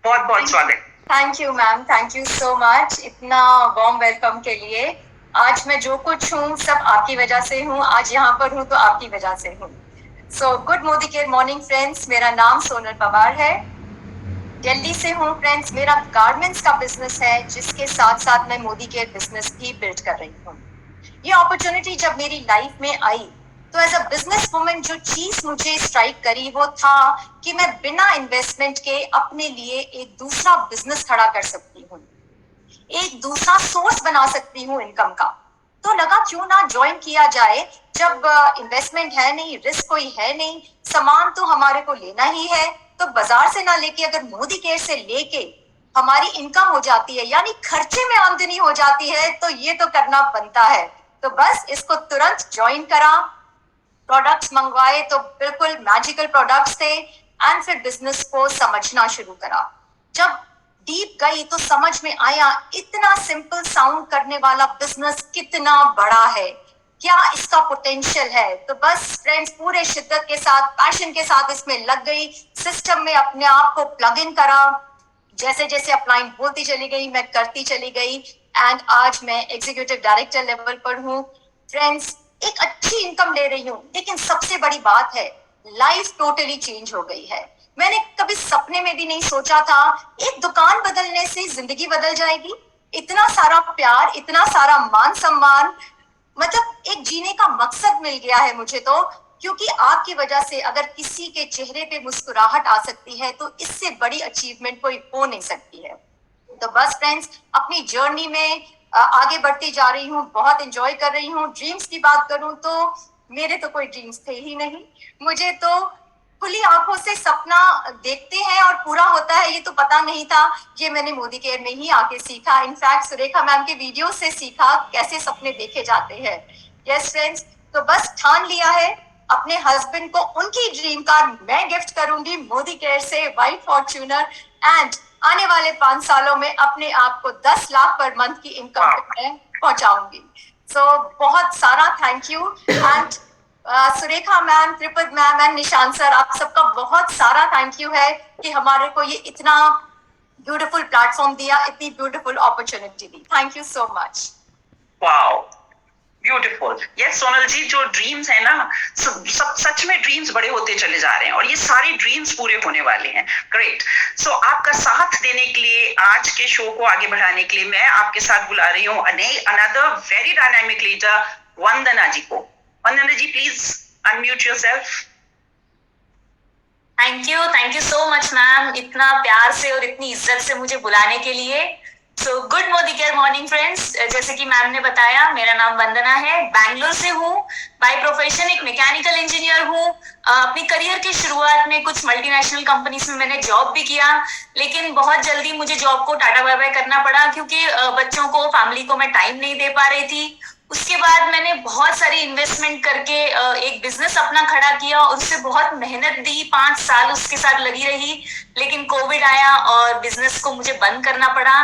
बहुत बहुत स्वागत। Thank you ma'am, thank you so much इतना वार्म वेलकम के लिए। आज मैं जो कुछ हूँ सब आपकी वजह से हूँ, आज यहाँ पर हूँ तो आपकी वजह से हूँ। So good Modi care morning friends, मेरा नाम सोनल पवार है, दिल्ली से हूँ फ्रेंड्स। मेरा गारमेंट्स का बिजनेस है जिसके साथ साथ मैं मोदी केयर बिजनेस भी बिल्ड कर रही हूँ। ये अपॉर्चुनिटी जब मेरी लाइफ में आई तो एज अ बिजनेस वुमन जो चीज मुझे स्ट्राइक करी वो था कि मैं बिना इन्वेस्टमेंट के अपने लिए एक दूसरा बिजनेस खड़ा कर सकती हूँ, एक दूसरा सोर्स बना सकती हूँ इनकम का। तो लगा क्यों ना ज्वाइन किया जाए, जब इन्वेस्टमेंट है नहीं, रिस्क कोई है नहीं, सामान तो हमारे को लेना ही है, तो बाजार से ना लेके अगर मोदी केयर से लेके हमारी इनकम हो जाती है, यानी खर्चे में आमदनी हो जाती है, तो ये तो करना बनता है। तो बस इसको तुरंत ज्वाइन करा, प्रोडक्ट्स मंगवाए तो बिल्कुल मैजिकल प्रोडक्ट्स थे, एंड फिर बिजनेस को समझना शुरू करा। जब डीप गई तो समझ में आया इतना सिंपल साउंड करने वाला बिजनेस कितना बड़ा है, क्या इसका पोटेंशियल है। तो बस फ्रेंड्स पूरे शिद्दत के साथ, पैशन के साथ इसमें लग गई, सिस्टम में अपने आप को प्लग इन करा, जैसे जैसे अपलाइन बोलती चली गई मैं करती चली गई, एंड आज मैं एग्जीक्यूटिव डायरेक्टर लेवल पर हूँ फ्रेंड्स। एक अच्छी इनकम ले रही हूँ, लेकिन सबसे बड़ी बात है लाइफ टोटली चेंज हो गई है। मैंने कभी सपने में भी नहीं सोचा था एक दुकान बदलने से जिंदगी बदल जाएगी। इतना सारा प्यार, इतना सारा मान सम्मान, मतलब एक जीने का मकसद मिल गया है मुझे तो, क्योंकि आपकी वजह से अगर किसी के चेहरे पे मुस्कुराहट आ सकती है तो इससे बड़ी अचीवमेंट कोई हो नहीं सकती है। तो बस फ्रेंड्स अपनी जर्नी में आगे बढ़ती जा रही हूँ, बहुत एंजॉय कर रही हूँ। ड्रीम्स की बात करूँ तो मेरे तो कोई ड्रीम्स थे ही नहीं, मुझे तो खुली आंखों से सपना देखते हैं और पूरा होता है ये तो पता नहीं था। ये मैंने मोदी केयर में ही आके सीखा, इनफैक्ट सुरेखा मैम के वीडियो से सीखा कैसे सपने देखे जाते हैं। यस फ्रेंड्स, तो बस ठान लिया है अपने हस्बैंड को उनकी ड्रीम कार मैं गिफ्ट करूंगी मोदी केयर से, व्हाइट फॉर्च्यूनर, एंड आने वाले 5 सालों में अपने आप को 10 लाख पर मंथ की इनकम में पहुंचाऊंगी। सो बहुत सारा thank you, and Surekha ma'am, Tripad ma'am and Nishan sir, आप सबका बहुत सारा थैंक यू है कि हमारे को ये इतना ब्यूटीफुल प्लेटफॉर्म दिया, इतनी ब्यूटीफुल अपॉर्चुनिटी दी। Thank you so much. Wow, beautiful. Yes Sonal ji, जो ड्रीम्स है ना, सब सच में ड्रीम्स बड़े होते चले जा रहे हैं और ये सारे ड्रीम्स पूरे होने वाले हैं। ग्रेट। सो आपका साथ देने के लिए, आज के शो को आगे बढ़ाने के लिए मैं आपके साथ बुला रही हूँ another very dynamic leader, Vandana ji को। Vandana ji please unmute yourself. Thank you so much ma'am, इतना प्यार से और इतनी इज्जत से मुझे बुलाने के लिए। So good Modi care morning friends, जैसे कि मैम ने बताया मेरा नाम वंदना है, बैंगलोर से हूँ, बाय प्रोफेशन एक मैकेनिकल इंजीनियर हूँ। अपनी करियर की शुरुआत में कुछ मल्टीनेशनल कंपनीज में मैंने जॉब भी किया, लेकिन बहुत जल्दी मुझे जॉब को टाटा बाय बाय करना पड़ा क्योंकि बच्चों को, फैमिली को मैं टाइम नहीं दे पा रही थी। उसके बाद मैंने बहुत सारी इन्वेस्टमेंट करके एक बिजनेस अपना खड़ा किया और उससे बहुत मेहनत दी, 5 साल उसके साथ लगी रही, लेकिन कोविड आया और बिजनेस को मुझे बंद करना पड़ा।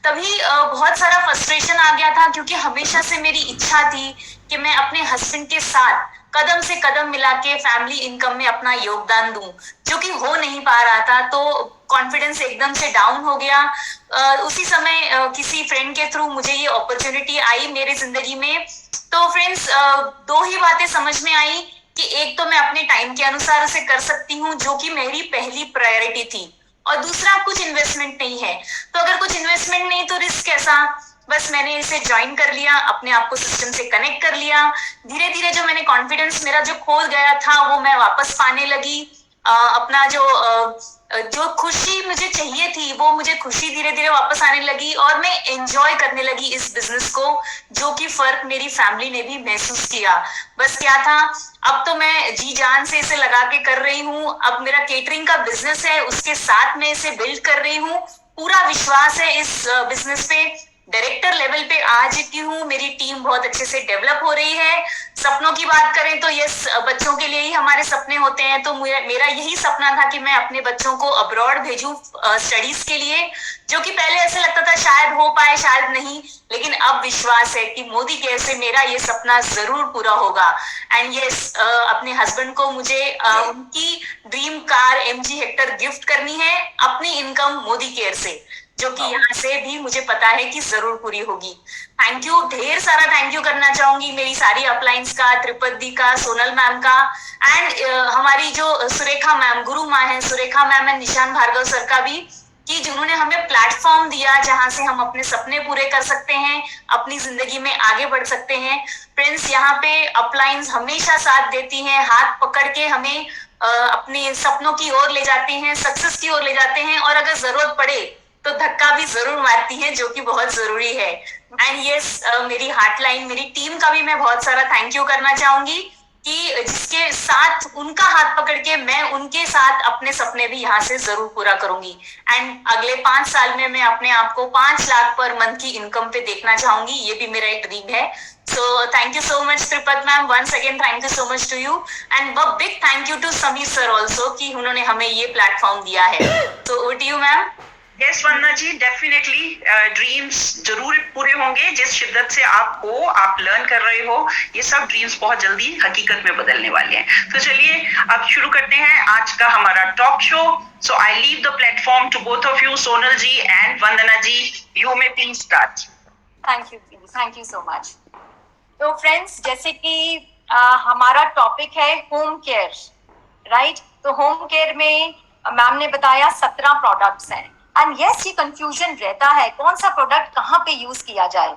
तभी बहुत सारा फ्रस्ट्रेशन आ गया था क्योंकि हमेशा से मेरी इच्छा थी कि मैं अपने हस्बैंड के साथ कदम से कदम मिला के फैमिली इनकम में अपना योगदान दूं, जो कि हो नहीं पा रहा था। तो कॉन्फिडेंस एकदम से डाउन हो गया। उसी समय किसी फ्रेंड के थ्रू मुझे ये अपॉर्चुनिटी आई मेरे जिंदगी में। तो फ्रेंड्स, दो ही बातें समझ में आई कि एक तो मैं अपने टाइम के अनुसार उसे कर सकती हूँ, जो कि मेरी पहली प्रायोरिटी थी, और दूसरा कुछ इन्वेस्टमेंट नहीं है। तो अगर कुछ इन्वेस्टमेंट नहीं तो रिस्क कैसा। बस मैंने इसे ज्वाइन कर लिया, अपने आप को सिस्टम से कनेक्ट कर लिया। धीरे धीरे जो मैंने कॉन्फिडेंस मेरा जो खो गया था वो मैं वापस पाने लगी। अपना जो खुशी मुझे चाहिए थी वो मुझे खुशी धीरे धीरे वापस आने लगी और मैं एंजॉय करने लगी इस बिजनेस को, जो कि फर्क मेरी फैमिली ने भी महसूस किया। बस क्या था, अब तो मैं जी जान से इसे लगा के कर रही हूँ। अब मेरा केटरिंग का बिजनेस है, उसके साथ मैं इसे बिल्ड कर रही हूँ। पूरा विश्वास है इस बिजनेस पे डायरेक्टर लेवल पे आ चुकी हूँ। मेरी टीम बहुत अच्छे से डेवलप हो रही है। सपनों की बात करें तो यस, बच्चों के लिए ही हमारे सपने होते हैं। तो मेरा यही सपना था कि मैं अपने बच्चों को अब्रॉड भेजूं स्टडीज के लिए, जो कि पहले ऐसे लगता था शायद हो पाए शायद नहीं, लेकिन अब विश्वास है कि मोदी केयर से मेरा ये सपना जरूर पूरा होगा। एंड यस, अपने हस्बैंड को मुझे उनकी dream car MG Hector gift करनी है अपनी इनकम मोदी केयर से, जो कि यहाँ से भी मुझे पता है कि जरूर पूरी होगी। थैंक यू, ढेर सारा थैंक यू करना चाहूंगी मेरी सारी अपलाइंस का, त्रिपदी का, सोनल मैम का, एंड हमारी जो सुरेखा मैम, गुरु माँ है सुरेखा मैम एंड निशान भार्गव सर का भी, कि जिन्होंने हमें प्लेटफॉर्म दिया जहां से हम अपने सपने पूरे कर सकते हैं, अपनी जिंदगी में आगे बढ़ सकते हैं। फ्रेंड्स, यहाँ पे अपलाइंस हमेशा साथ देती हैं, हाथ पकड़ के हमें अपने सपनों की ओर ले जाती हैं, सक्सेस की ओर ले जाते हैं, और अगर जरूरत पड़े तो धक्का भी जरूर मारती है, जो कि बहुत जरूरी है। एंड यस, मेरी हार्टलाइन, मेरी टीम का भी मैं बहुत सारा थैंक यू करना चाहूंगी, कि जिसके साथ उनका हाथ पकड़ के मैं उनके साथ अपने सपने भी यहाँ से जरूर पूरा करूंगी। एंड अगले 5 साल में मैं अपने आप को 5 लाख पर मंथ की इनकम पे देखना चाहूंगी, ये भी मेरा एक ड्रीम है। So thank you so much Tripad ma'am, once again thank you so much to you, and big thank you to Sameer sir also, कि उन्होंने हमें ये प्लेटफॉर्म दिया है। तो over to you ma'am. Yes Vandana ji, definitely dreams जरूर पूरे होंगे। जिस शिद्दत से आप लर्न कर रहे हो, ये सब ड्रीम्स बहुत जल्दी हकीकत में बदलने वाले हैं। तो चलिए अब शुरू करते हैं आज का हमारा talk show. So I leave the platform to both of you, Sonal ji and Vandana ji, you may please start. Thank you so much. तो फ्रेंड्स, जैसे कि हमारा टॉपिक है होम केयर, राइट? तो होम केयर में मैम ने बताया 17 प्रोडक्ट्स हैं, एंड यस, ये कंफ्यूजन रहता है कौन सा प्रोडक्ट कहाँ पे यूज किया जाए।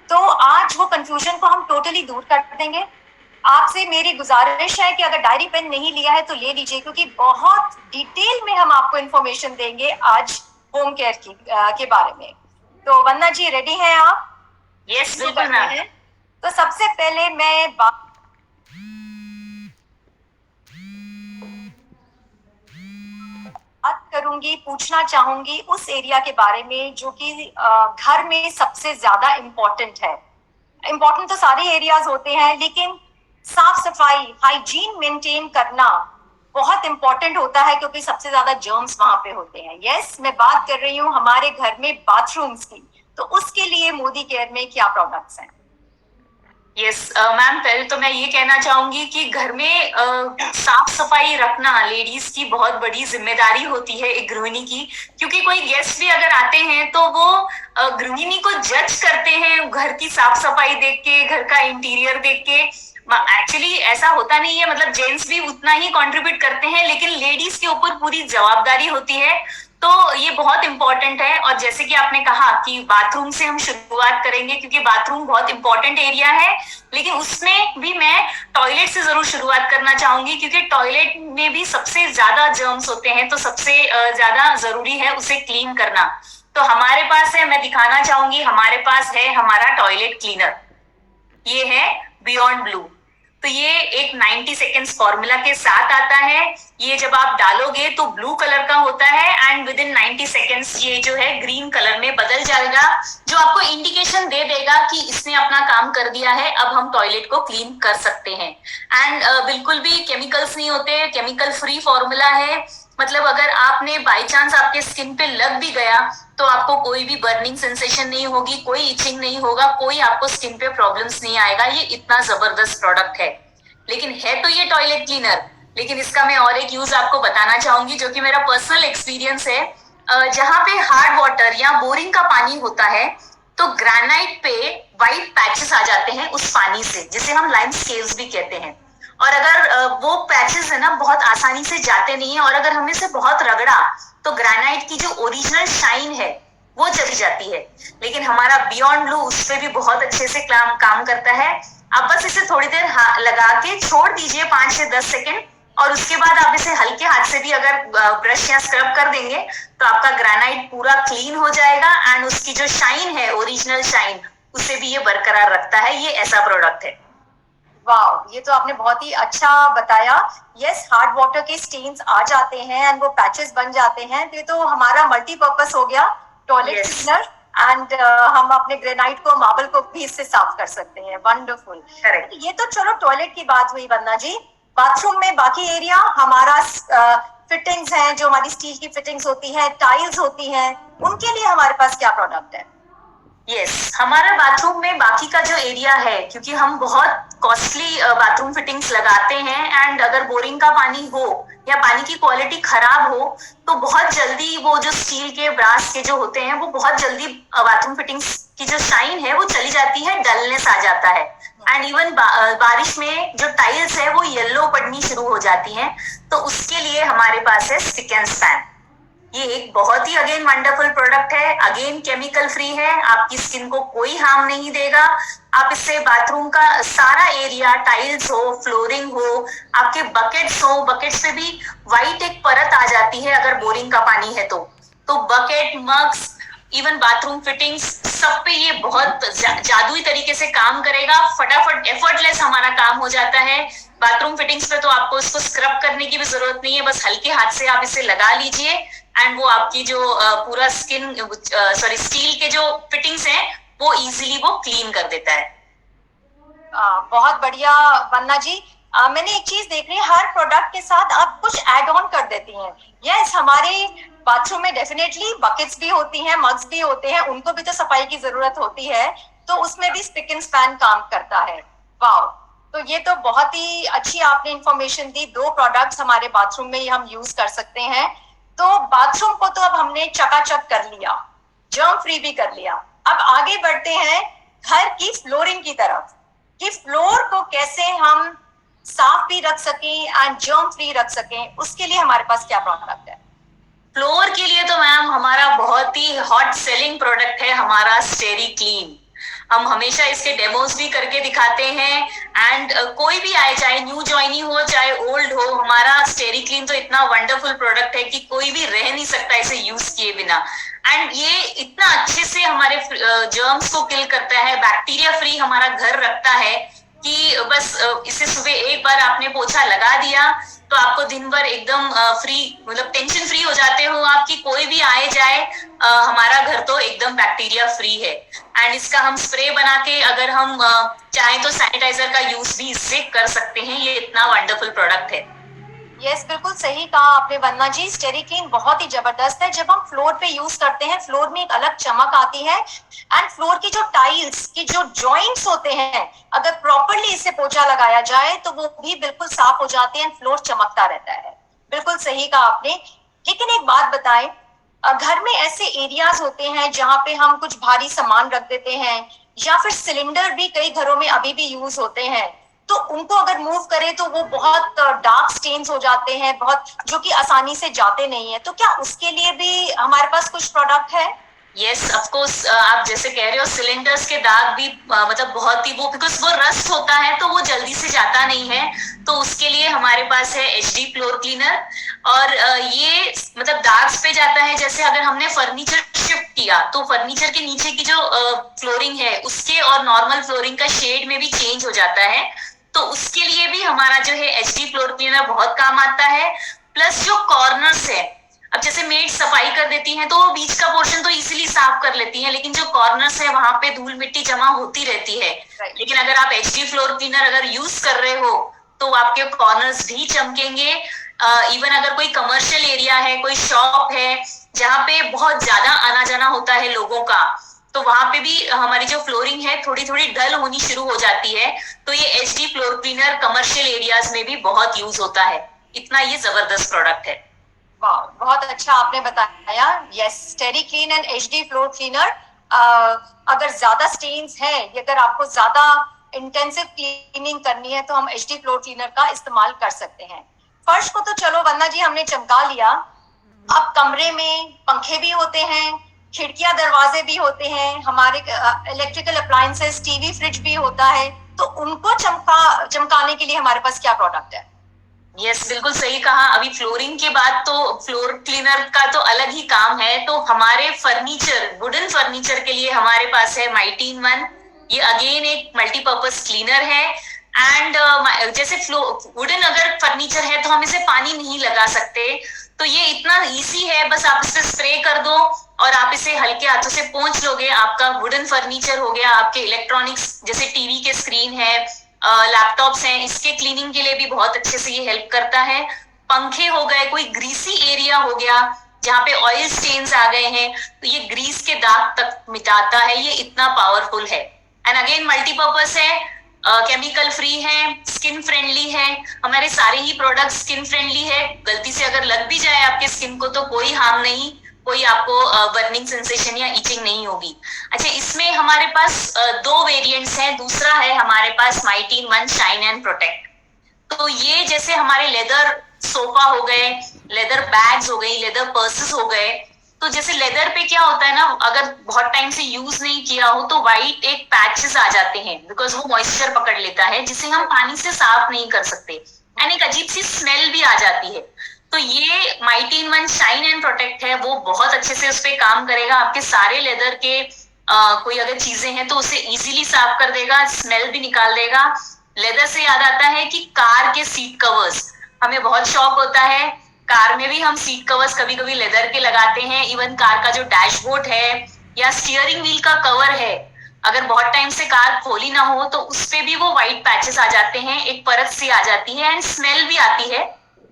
तो आज वो कंफ्यूजन को हम टोटली दूर कर देंगे। आपसे मेरी गुजारिश है कि अगर डायरी पेन नहीं लिया है तो ले लीजिए, क्योंकि बहुत डिटेल में हम आपको इंफॉर्मेशन देंगे आज होम केयर के बारे में। तो वंदना जी, रेडी हैं आप? यस, बिल्कुल मैम। तो सबसे पहले मैं बात करूंगी, पूछना चाहूंगी उस एरिया के बारे में जो कि घर में सबसे ज्यादा इम्पोर्टेंट है। इम्पोर्टेंट तो सारे एरियाज होते हैं, लेकिन साफ सफाई, हाइजीन मेंटेन करना बहुत इम्पोर्टेंट होता है, क्योंकि सबसे ज्यादा जर्म्स वहां पे होते हैं। यस, मैं बात कर रही हूँ हमारे घर में बाथरूम्स की। तो उसके लिए मोदी केयर में क्या प्रोडक्ट्स हैं? यस मैम, पहले तो मैं ये कहना चाहूंगी कि घर में साफ सफाई रखना लेडीज की बहुत बड़ी जिम्मेदारी होती है, एक गृहिणी की। क्योंकि कोई गेस्ट भी अगर आते हैं तो वो गृहिणी को जज करते हैं घर की साफ सफाई देख के, घर का इंटीरियर देख के। एक्चुअली ऐसा होता नहीं है, मतलब जेंट्स भी उतना ही कंट्रीब्यूट करते हैं, लेकिन लेडीज के ऊपर पूरी जवाबदारी होती है। तो ये बहुत इंपॉर्टेंट है। और जैसे कि आपने कहा कि बाथरूम से हम शुरुआत करेंगे, क्योंकि बाथरूम बहुत इंपॉर्टेंट एरिया है, लेकिन उसमें भी मैं टॉयलेट से जरूर शुरुआत करना चाहूंगी, क्योंकि टॉयलेट में भी सबसे ज्यादा जर्म्स होते हैं, तो सबसे ज्यादा जरूरी है उसे क्लीन करना। तो हमारे पास है, मैं दिखाना चाहूंगी, हमारे पास है हमारा टॉयलेट क्लीनर, ये है बियॉन्ड ब्लू। तो ये एक 90 सेकेंड्स फॉर्मूला के साथ आता है। ये जब आप डालोगे तो ब्लू कलर का होता है, एंड विद इन 90 सेकेंड्स ये जो है ग्रीन कलर में बदल जाएगा, जो आपको इंडिकेशन दे देगा कि इसने अपना काम कर दिया है, अब हम टॉयलेट को क्लीन कर सकते हैं। एंड बिल्कुल भी केमिकल्स नहीं होते, केमिकल फ्री फॉर्मूला है। मतलब अगर आपने बाय चांस आपके स्किन पे लग भी गया तो आपको कोई भी बर्निंग सेंसेशन नहीं होगी, कोई इचिंग नहीं होगा, कोई आपको स्किन पे प्रॉब्लम्स नहीं आएगा। ये इतना जबरदस्त प्रोडक्ट है। लेकिन है तो ये टॉयलेट क्लीनर, लेकिन इसका मैं और एक यूज आपको बताना चाहूंगी, जो कि मेरा पर्सनल एक्सपीरियंस है। जहां पे हार्ड वाटर या बोरिंग का पानी होता है, तो ग्रेनाइट पे व्हाइट पैचेस आ जाते हैं उस पानी से, जिसे हम लाइम स्केल्स भी कहते हैं। और अगर वो पैचेस है ना, बहुत आसानी से जाते नहीं है, और अगर हमने से बहुत रगड़ा तो ग्रेनाइट की जो ओरिजिनल शाइन है वो चली जाती है। लेकिन हमारा बियॉन्ड ब्लू उस पर भी बहुत अच्छे से काम करता है। आप बस इसे थोड़ी देर लगा के छोड़ दीजिए 5 से 10 सेकेंड, और उसके बाद आप इसे हल्के हाथ से भी अगर ब्रश या स्क्रब कर देंगे तो आपका ग्रेनाइट पूरा क्लीन हो जाएगा, एंड उसकी जो शाइन है, ओरिजिनल शाइन, उसे भी ये बरकरार रखता है। ये ऐसा प्रोडक्ट है। वाह, ये तो आपने बहुत ही अच्छा बताया। यस, हार्ड वाटर के स्टेन्स आ जाते हैं एंड वो पैचेस बन जाते हैं, तो ये तो हमारा मल्टीपर्पस हो गया टॉयलेट क्लीनर। एंड हम अपने ग्रेनाइट को, मार्बल को भी इससे साफ कर सकते हैं. वंडरफुल. Correct. ये तो चलो टॉयलेट की बात हुई वंदना जी. बाथरूम में बाकी एरिया हमारा फिटिंग्स हैं, जो हमारी स्टील की फिटिंग्स होती हैं, टाइल्स होती हैं, उनके लिए हमारे पास क्या प्रोडक्ट है? यस, हमारा बाथरूम में बाकी का जो एरिया है, क्योंकि हम बहुत कॉस्टली बाथरूम फिटिंग्स लगाते हैं, एंड अगर बोरिंग का पानी हो या पानी की क्वालिटी खराब हो तो बहुत जल्दी वो जो स्टील के, ब्रास के जो होते हैं, वो बहुत जल्दी बाथरूम फिटिंग्स की जो शाइन है वो चली जाती है, डलनेस आ जाता है. एंड इवन बारिश में जो टाइल्स है वो येलो पड़नी शुरू हो जाती हैं. तो उसके लिए हमारे पास है स्टिक एंड स्पैन. ये एक बहुत ही अगेन वंडरफुल प्रोडक्ट है. अगेन केमिकल फ्री है, आपकी स्किन को कोई हार्म नहीं देगा. आप इससे बाथरूम का सारा एरिया, टाइल्स हो, फ्लोरिंग हो, आपके बकेट्स हो, बकेट्स पे भी व्हाइट एक परत आ जाती है अगर बोरिंग का पानी है तो bucket, mugs, even bathroom fittings, सब पे ये बहुत जादुई तरीके से काम करेगा. फटाफट एफर्टलेस हमारा काम हो जाता है. बाथरूम फिटिंग्स पे तो आपको इसको स्क्रब करने की भी जरूरत नहीं है, बस हल्के हाथ से आप इसे लगा लीजिए एंड वो आपकी जो पूरा स्टील के जो फिटिंग्स हैं वो इजीली वो क्लीन कर देता है. बहुत बढ़िया वंदना जी. मैंने एक चीज देख रही है, हर प्रोडक्ट के साथ आप कुछ ऐड ऑन कर देती हैं. यस, हमारे बाथरूम में डेफिनेटली बकेट्स भी होती हैं, मग्स भी होते हैं, उनको भी तो सफाई की जरूरत होती है, तो उसमें भी स्टिक एंड स्पैन काम करता है. वाओ. तो ये तो बहुत ही अच्छी आपने इंफॉर्मेशन दी. 2 प्रोडक्ट्स हमारे बाथरूम में हम यूज कर सकते हैं. तो बाथरूम को तो अब हमने चकाचक कर लिया, जर्म फ्री भी कर लिया. अब आगे बढ़ते हैं घर की फ्लोरिंग की तरफ, कि फ्लोर को कैसे हम साफ भी रख सकें एंड जर्म फ्री रख सकें. उसके लिए हमारे पास क्या प्रोडक्ट है? फ्लोर के लिए तो मैम हमारा बहुत ही हॉट सेलिंग प्रोडक्ट है हमारा स्टेरी क्लीन. हम हमेशा इसके डेमोस भी करके दिखाते हैं, एंड कोई भी आए, चाहे न्यू ज्वाइनी हो चाहे ओल्ड हो, हमारा स्टेरी क्लीन तो इतना वंडरफुल प्रोडक्ट है कि कोई भी रह नहीं सकता इसे यूज किए बिना. एंड ये इतना अच्छे से हमारे जर्म्स को किल करता है, बैक्टीरिया फ्री हमारा घर रखता है कि बस इसे सुबह एक बार आपने पोछा लगा दिया तो आपको दिन भर एकदम फ्री, मतलब टेंशन फ्री हो जाते हो आपकी. कोई भी आए जाए, हमारा घर तो एकदम बैक्टीरिया फ्री है. एंड इसका हम स्प्रे बना के अगर हम चाहें तो सैनिटाइजर का यूज भी इससे कर सकते हैं. ये इतना वंडरफुल प्रोडक्ट है. यस, बिल्कुल सही कहा आपने वंदना जी. स्टेरी क्लीन बहुत ही जबरदस्त है. जब हम फ्लोर पे यूज करते हैं, फ्लोर में एक अलग चमक आती है, एंड फ्लोर की जो टाइल्स की जो जॉइंट्स होते हैं, अगर प्रॉपरली इससे पोछा लगाया जाए तो वो भी बिल्कुल साफ हो जाते हैं, फ्लोर चमकता रहता है. बिल्कुल सही कहा आपने. लेकिन एक बात बताएं, घर में ऐसे एरियाज होते हैं जहां पे हम कुछ भारी सामान रख देते हैं, या फिर सिलेंडर भी कई घरों में अभी भी यूज होते हैं, तो उनको अगर मूव करें तो वो बहुत डार्क स्टेन्स हो जाते हैं, बहुत, जो कि आसानी से जाते नहीं है. तो क्या उसके लिए भी हमारे पास कुछ प्रोडक्ट है? Yes, of course. आप जैसे कह रहे हो, सिलेंडर्स के दाग भी मतलब बहुत ही वो, बिकॉज वो रस्ट होता है तो वो जल्दी से जाता नहीं है. तो उसके लिए हमारे पास है HD फ्लोर क्लीनर. और ये मतलब दाग्स पे जाता है. जैसे अगर हमने फर्नीचर शिफ्ट किया तो फर्नीचर के नीचे की जो फ्लोरिंग है उसके और नॉर्मल फ्लोरिंग का शेड में भी चेंज हो जाता है. तो उसके लिए भी हमारा जो है HD फ्लोर क्लीनर बहुत काम आता है. प्लस जो कॉर्नर्स है, अब जैसे मेड सफाई कर देती हैं तो वो बीच का पोर्शन तो इजीली साफ कर लेती हैं, लेकिन जो कॉर्नर्स है वहां पे धूल मिट्टी जमा होती रहती है. लेकिन अगर आप HD फ्लोर क्लीनर अगर यूज कर रहे हो तो आपके कॉर्नर्स भी चमकेंगे. इवन अगर कोई कमर्शियल एरिया है, कोई शॉप है जहाँ पे बहुत ज्यादा आना जाना होता है लोगों का, तो वहां पे भी हमारी जो फ्लोरिंग है थोड़ी थोड़ी डल होनी शुरू हो जाती है. तो ये HD floor cleaner commercial areas में भी बहुत यूज होता है. इतना ये जबरदस्त प्रोडक्ट है. वाह, बहुत अच्छा आपने बताया. Yes, स्टेरी clean and HD floor cleaner. अगर ज्यादा स्टेन्स है, अगर आपको ज्यादा इंटेंसिव क्लीनिंग करनी है तो हम HD फ्लोर क्लीनर का इस्तेमाल कर सकते हैं. फर्श को तो चलो वंदना जी हमने चमका लिया. अब कमरे में पंखे भी होते हैं, खिड़कियां दरवाजे भी होते हैं, हमारे इलेक्ट्रिकल अप्लायंसेस, टीवी, फ्रिज भी होता है. तो उनको चमकाने के लिए हमारे पास क्या प्रोडक्ट है? यस, बिल्कुल सही कहा. अभी फ्लोरिंग के बाद तो फ्लोर क्लीनर का तो अलग ही काम है. तो हमारे फर्नीचर, वुडन फर्नीचर के लिए हमारे पास है माइटी इन वन. ये अगेन एक मल्टीपर्पज क्लीनर है. एंड जैसे वुडन अगर फर्नीचर है तो हम इसे पानी नहीं लगा सकते, तो ये इतना इजी है. बस आप इसे स्प्रे कर दो और आप इसे हल्के हाथों से पोंछ लोगे, आपका वुडन फर्नीचर हो गया, आपके इलेक्ट्रॉनिक्स जैसे टीवी के स्क्रीन है, लैपटॉप्स हैं, इसके क्लीनिंग के लिए भी बहुत अच्छे से ये हेल्प करता है। पंखे हो गए, कोई ग्रीसी एरिया हो गया जहाँ पे ऑयल स्टेन्स आ गए हैं, तो ये ग्रीस के दाग तक मिटाता है, ये इतना पावरफुल है। एंड अगेन मल्टीपर्पज है, केमिकल फ्री है, स्किन फ्रेंडली है। हमारे सारे ही प्रोडक्ट स्किन फ्रेंडली है, गलती से अगर लग भी जाए आपके स्किन को तो कोई हार्म नहीं, कोई आपको बर्निंग सेंसेशन या इचिंग नहीं होगी। अच्छा, इसमें हमारे पास 2 वेरिएंट्स हैं। दूसरा है हमारे पास mighty in one shine and protect. तो ये जैसे हमारे लेदर सोफा हो गए, लेदर बैग्स हो गई, लेदर पर्सेस हो गए, तो जैसे लेदर पे क्या होता है ना, अगर बहुत टाइम से यूज नहीं किया हो तो वाइट एक पैचेस आ जाते हैं, बिकॉज वो मॉइस्चर पकड़ लेता है जिसे हम पानी से साफ नहीं कर सकते, एंड एक अजीब सी स्मेल भी आ जाती है। तो ये mighty in one shine and protect है, वो बहुत अच्छे से उस पर काम करेगा। आपके सारे लेदर के कोई अगर चीजें हैं तो उसे इजीली साफ कर देगा, स्मेल भी निकाल देगा। लेदर से याद आता है कि कार के सीट कवर्स, हमें बहुत शौक होता है, कार में भी हम सीट कवर्स कभी कभी लेदर के लगाते हैं। इवन कार का जो डैशबोर्ड है या स्टीयरिंग व्हील का कवर है, अगर बहुत टाइम से कार खोली ना हो तो उस पे भी वो व्हाइट पैचेस आ जाते हैं, एक परत सी आ जाती है एंड स्मेल भी आती है,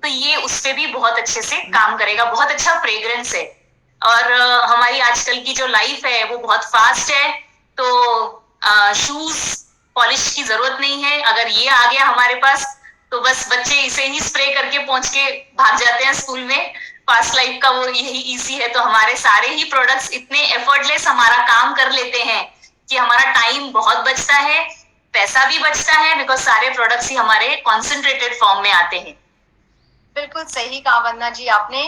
तो ये उस पे भी बहुत अच्छे से काम करेगा। बहुत अच्छा फ्रेग्रेंस है। और हमारी आजकल की जो लाइफ है वो बहुत फास्ट है, तो शूज पॉलिश की जरूरत नहीं है। अगर ये आ गया हमारे पास तो बस बच्चे इसे ही स्प्रे करके पहुंच के भाग जाते हैं स्कूल में। फास्ट लाइफ का वो यही इजी है। तो हमारे सारे ही प्रोडक्ट्स इतने एफर्टलेस हमारा काम कर लेते हैं कि हमारा टाइम बहुत बचता है, पैसा भी बचता है, बिकॉज सारे प्रोडक्ट्स ही हमारे कॉन्सेंट्रेटेड फॉर्म में आते हैं। बिल्कुल सही कहा वंदना जी आपने,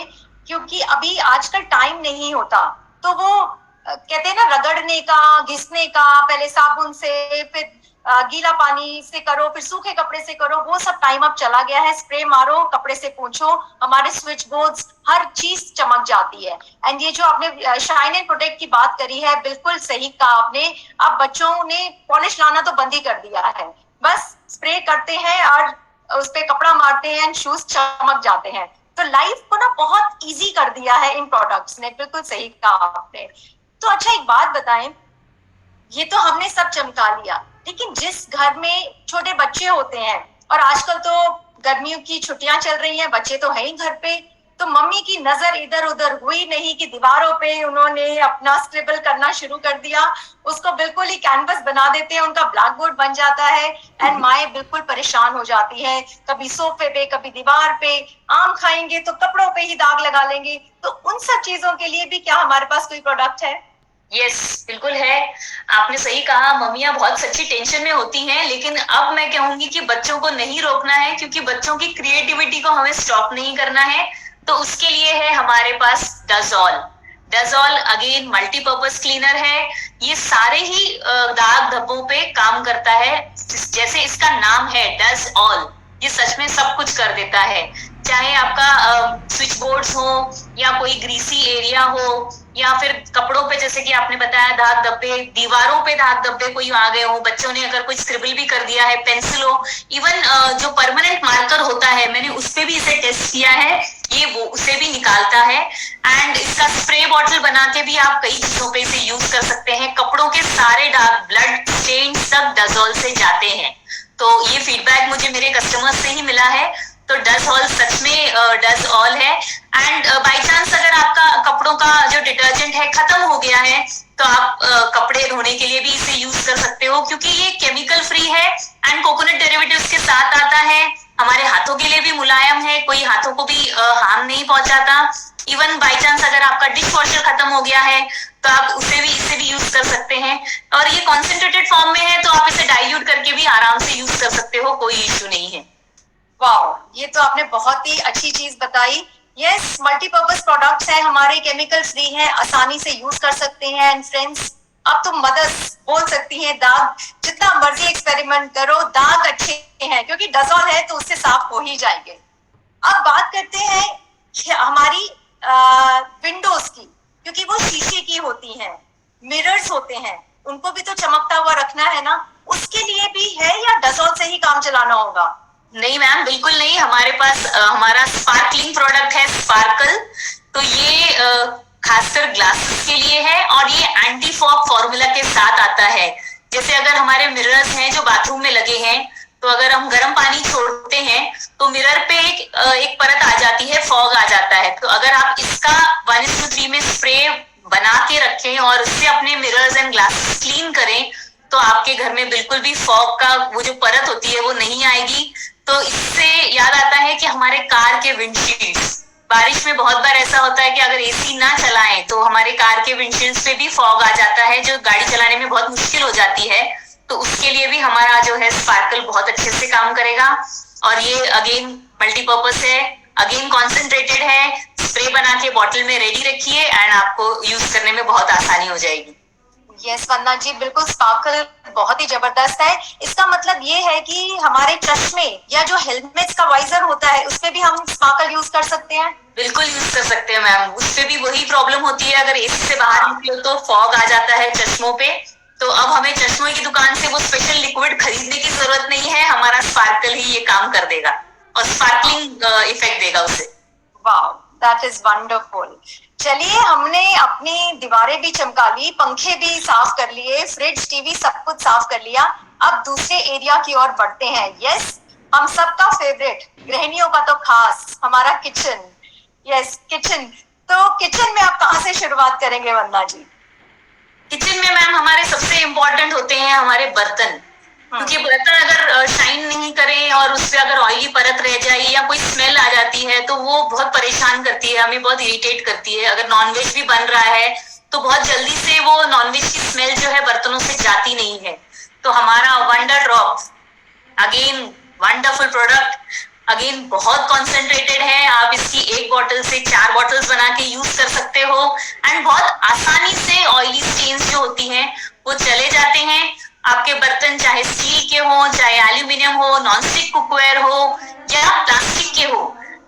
क्योंकि अभी आजकल टाइम नहीं होता, तो वो कहते हैं ना, रगड़ने का, घिसने का, पहले साबुन से, फिर गीला पानी से करो, फिर सूखे कपड़े से करो, वो सब टाइम अब चला गया है। स्प्रे मारो, कपड़े से पोंछो, हमारे स्विच बोर्ड्स, हर चीज चमक जाती है। एंड ये जो आपने शाइन एंड प्रोटेक्ट की बात करी है, बिल्कुल सही कहा आपने। अब बच्चों ने पॉलिश लाना तो बंद ही कर दिया है, बस स्प्रे करते हैं और उस पे कपड़ा मारते हैं, शूज चमक जाते हैं। तो लाइफ को ना बहुत इजी कर दिया है इन प्रोडक्ट्स ने, बिल्कुल सही कहा आपने। तो अच्छा, एक बात बताएं, ये तो हमने सब चमका लिया, लेकिन जिस घर में छोटे बच्चे होते हैं, और आजकल तो गर्मियों की छुट्टियां चल रही हैं, बच्चे तो हैं ही घर पे, तो मम्मी की नजर इधर उधर हुई नहीं कि दीवारों पे उन्होंने अपना स्क्रिबल करना शुरू कर दिया, उसको बिल्कुल ही कैनवस बना देते हैं, उनका ब्लैक बोर्ड बन जाता है। एंड माए बिल्कुल परेशान हो जाती है, कभी सोफे पे, कभी दीवार पे, आम खाएंगे तो कपड़ों पे ही दाग लगा लेंगे। तो उन सब चीजों के लिए भी क्या हमारे पास कोई प्रोडक्ट है? यस, बिल्कुल है। आपने सही कहा, मम्मियां बहुत सच्ची टेंशन में होती हैं, लेकिन अब मैं कहूंगी कि बच्चों को नहीं रोकना है, क्योंकि बच्चों की क्रिएटिविटी को हमें स्टॉप नहीं करना है। तो उसके लिए है हमारे पास डज़ॉल। डज़ॉल अगेन मल्टीपर्पज क्लीनर है। ये सारे ही दाग धब्बों पे काम करता है, जैसे इसका नाम है डज ऑल, ये सच में सब कुछ कर देता है। चाहे आपका स्विच बोर्ड्स हो या कोई ग्रीसी एरिया हो, या फिर कपड़ों पे जैसे कि आपने बताया दाग धब्बे, दीवारों पे दाग धब्बे कोई आ गए हो, बच्चों ने अगर कोई स्क्रिबल भी कर दिया है, पेंसिल हो, इवन जो परमानेंट मार्कर होता है, मैंने उस पे भी इसे टेस्ट किया है, ये वो उसे भी निकालता है। एंड इसका स्प्रे बॉटल बना के भी आप कई चीजों पे इसे यूज कर सकते हैं। कपड़ों के सारे दाग, ब्लड स्टेन सब डज़ॉल से जाते हैं। तो ये फीडबैक मुझे मेरे कस्टमर्स से ही मिला है। तो डज़ॉल सच में डज ऑल है। एंड बाय चांस अगर आपका कपड़ों का जो डिटर्जेंट है खत्म हो गया है, तो आप कपड़े धोने के लिए भी इसे यूज कर सकते हो, क्योंकि ये केमिकल फ्री है एंड कोकोनट डेरिवेटिव्स के साथ आता है। हमारे हाथों के लिए भी मुलायम है, कोई हाथों को भी हार्म नहीं पहुंचाता। इवन बाय चांस अगर आपका डिश वॉशर खत्म हो गया है तो आप इसे भी यूज कर सकते हैं। और ये कॉन्सेंट्रेटेड फॉर्म में है, तो आप इसे डाइल्यूट करके भी आराम से यूज कर सकते हो, कोई इश्यू नहीं है। वाह, ये तो आपने बहुत ही अच्छी चीज बताई। यस, मल्टीपर्पज प्रोडक्ट्स हैं हमारे, केमिकल फ्री हैं, आसानी से यूज कर सकते हैं। एंड फ्रेंड्स, अब तुम मदर्स बोल सकती हैं, दाग जितना मर्जी एक्सपेरिमेंट करो, दाग अच्छे हैं, क्योंकि डज़ॉल है तो उससे साफ हो ही जाएंगे। अब बात करते हैं हमारी विंडोज की, क्योंकि वो शीशे की होती हैं, मिरर्स होते हैं, उनको भी तो चमकता हुआ रखना है ना, उसके लिए भी है या डज़ॉल से ही काम चलाना होगा? नहीं मैम, बिल्कुल नहीं। हमारे पास हमारा स्पार्कलिंग प्रोडक्ट है, स्पार्कल। तो ये खासकर ग्लासेस के लिए है और ये एंटी फॉग फॉर्मूला के साथ आता है। जैसे अगर हमारे मिरर्स हैं जो बाथरूम में लगे हैं, तो अगर हम गर्म पानी छोड़ते हैं तो मिरर पे एक परत आ जाती है, फॉग आ जाता है। तो अगर आप इसका 1:3 में स्प्रे बना के रखें और उससे अपने मिरर्स एंड ग्लासेस क्लीन करें तो आपके घर में बिल्कुल भी फॉग का वो जो परत होती है वो नहीं आएगी। तो इससे याद आता है कि हमारे कार के विंडशील्ड्स, बारिश में बहुत बार ऐसा होता है कि अगर एसी ना चलाएं तो हमारे कार के विंडशील्ड्स पे भी फॉग आ जाता है, जो गाड़ी चलाने में बहुत मुश्किल हो जाती है। तो उसके लिए भी हमारा जो है स्पार्कल बहुत अच्छे से काम करेगा। और ये अगेन मल्टीपर्पज है, अगेन कॉन्सेंट्रेटेड है। स्प्रे बना के बॉटल में रेडी रखिए एंड आपको यूज करने में बहुत आसानी हो जाएगी। यस वंदना जी, बिल्कुल स्पार्कल बहुत ही जबरदस्त है। इसका मतलब ये है कि हमारे चश्मे या जो हेलमेट का वाइजर होता है उस पे भी हम स्पार्कल यूज कर सकते हैं। बिल्कुल यूज कर सकते हैं मैम, उससे भी वही प्रॉब्लम होती है, अगर एसी से बाहर निकलो तो फॉग आ जाता है चश्मों पे। तो अब हमें चश्मों की दुकान से वो स्पेशल लिक्विड खरीदने की जरूरत नहीं है, हमारा स्पार्कल ही ये काम कर देगा और स्पार्कलिंग इफेक्ट देगा उसे। Wow, that is wonderful. चलिए, हमने अपनी दीवारें भी चमका ली, पंखे भी साफ कर लिए, फ्रिज टीवी सब कुछ साफ कर लिया। अब दूसरे एरिया की ओर बढ़ते हैं। यस, हम सबका फेवरेट, गृहिणियों का तो खास, हमारा किचन। Yes, kitchen. तो किचन में आप कहाँ से शुरुआत करेंगे वंदना जी? किचन में मैम हमारे सबसे इम्पोर्टेंट होते हैं हमारे बर्तन, क्योंकि बर्तन अगर शाइन नहीं करें और उससे अगर ऑयली परत रह जाए या कोई स्मेल आ जाती है तो वो बहुत परेशान करती है, हमें बहुत इरिटेट करती है। अगर नॉनवेज भी बन रहा है तो बहुत जल्दी से वो नॉनवेज की स्मेल जो है बर्तनों से जाती नहीं है। तो हमारा wonder drop, again wonderful product, again बहुत कॉन्सेंट्रेटेड है। आप इसकी 1 बॉटल से 4 बॉटल्स बना के यूज कर सकते हो एंड बहुत आसानी से ऑयली स्टेन्स जो होती हैं वो चले जाते हैं। आपके बर्तन चाहे स्टील के हो, चाहे एल्यूमिनियम हो, नॉनस्टिक कुकवेयर हो या प्लास्टिक के हो।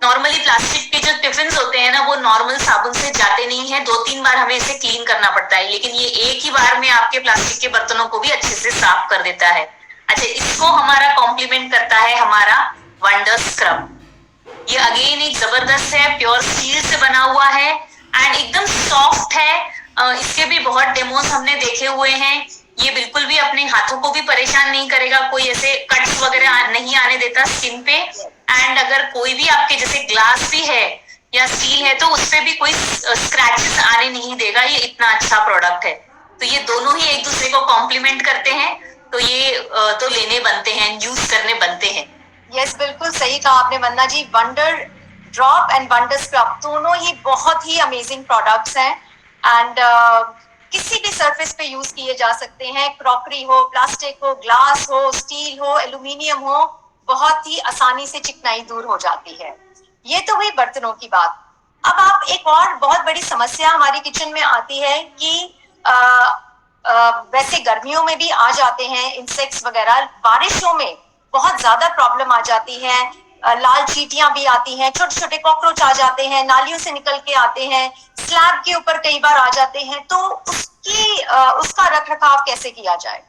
नॉर्मली प्लास्टिक के जो टिफिन होते हैं ना वो नॉर्मल साबुन से जाते नहीं है, 2-3 बार हमें इसे क्लीन करना पड़ता है, लेकिन ये एक ही बार में आपके प्लास्टिक के बर्तनों को भी अच्छे से साफ कर देता है। अच्छा, इसको हमारा कॉम्प्लीमेंट करता है हमारा वंडर स्क्रब। ये अगेन एक जबरदस्त है, प्योर स्टील से बना हुआ है एंड एकदम सॉफ्ट है। इसके भी बहुत डेमोस हमने देखे हुए हैं। ये बिल्कुल भी अपने हाथों को भी परेशान नहीं करेगा, कोई ऐसे कट्स वगैरह नहीं आने देता स्किन पे। एंड अगर कोई भी आपके जैसे ग्लास भी है या स्टील है तो उसपे भी कोई स्क्रैचेस आने नहीं देगा। ये इतना अच्छा प्रोडक्ट है। तो ये दोनों ही एक दूसरे को कॉम्प्लीमेंट करते हैं, तो ये तो लेने बनते हैं, यूज करने बनते हैं। यस, बिल्कुल सही कहा आपने Vandana ji. Wonder drop and wonder scrub दोनों ही बहुत ही अमेजिंग प्रोडक्ट्स हैं एंड किसी भी सरफेस पे यूज किए जा सकते हैं। क्रॉकरी हो, प्लास्टिक हो, ग्लास हो, स्टील हो, एल्यूमिनियम हो, बहुत ही आसानी से चिकनाई दूर हो जाती है। ये तो हुई बर्तनों की बात। अब आप एक और बहुत बड़ी समस्या हमारी किचन में आती है कि वैसे गर्मियों में भी आ जाते हैं इंसेक्ट्स वगैरह, बारिशों में बहुत ज्यादा प्रॉब्लम आ जाती है। लाल चींटियां भी आती हैं, छोटे छोटे कॉकरोच आ जाते हैं, नालियों से निकल के आते हैं, स्लैब के ऊपर कई बार आ जाते हैं। तो उसका रख रखाव कैसे किया जाए?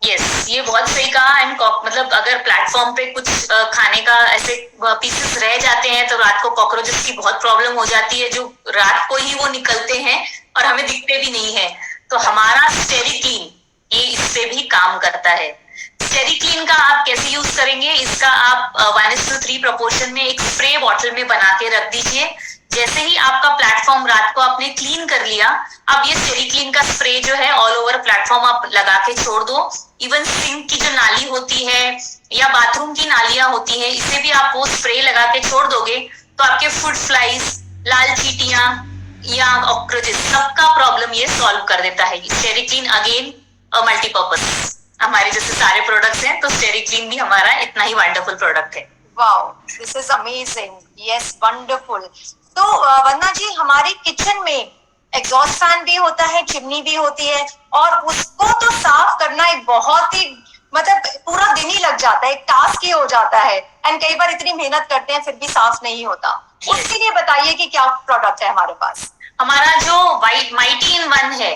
यस, ये बहुत सही कहा। एंड मतलब अगर प्लेटफॉर्म पे कुछ खाने का ऐसे पीसेस रह जाते हैं तो रात को कॉकरोचेस की बहुत प्रॉब्लम हो जाती है, जो रात को ही वो निकलते हैं और हमें दिखते भी नहीं है। तो हमारा स्टेरिक्लीन ये इससे भी काम करता है। स्टेरिक्लीन का आप कैसे यूज करेंगे? इसका आप 1:3 प्रोपोर्शन में एक स्प्रे बॉटल में बना के रख दीजिए। जैसे ही आपका प्लेटफॉर्म रात को आपने क्लीन कर लिया, अब ये स्टेरिक्लीन का स्प्रे जो है ऑल ओवर प्लेटफॉर्म आप लगा के छोड़ दो। इवन सिंक की जो नाली होती है या बाथरूम की नालियां होती है, इसे भी आप वो स्प्रे लगा के छोड़ दोगे तो आपके फूड फ्लाइज, लाल चींटियां या कॉकरोचेस सबका प्रॉब्लम ये सॉल्व कर देता है। स्टेरिक्लीन अगेन मल्टीपर्पज, हमारे जैसे सारे प्रोडक्ट्स हैं तो स्टेरिक्लीन भी हमारा इतना ही वंडरफुल प्रोडक्ट है। Wow, this is amazing. Yes, wonderful. तो वंदना जी, हमारे किचन में एग्जॉस्ट फैन भी होता है, चिमनी भी होती है और उसको तो साफ करना एक बहुत ही मतलब पूरा दिन ही लग जाता है, एक टास्क ही हो जाता है एंड कई बार इतनी मेहनत करते हैं फिर भी साफ नहीं होता। उसके लिए बताइए कि क्या प्रोडक्ट है हमारे पास? हमारा जो माइटी इन वन है,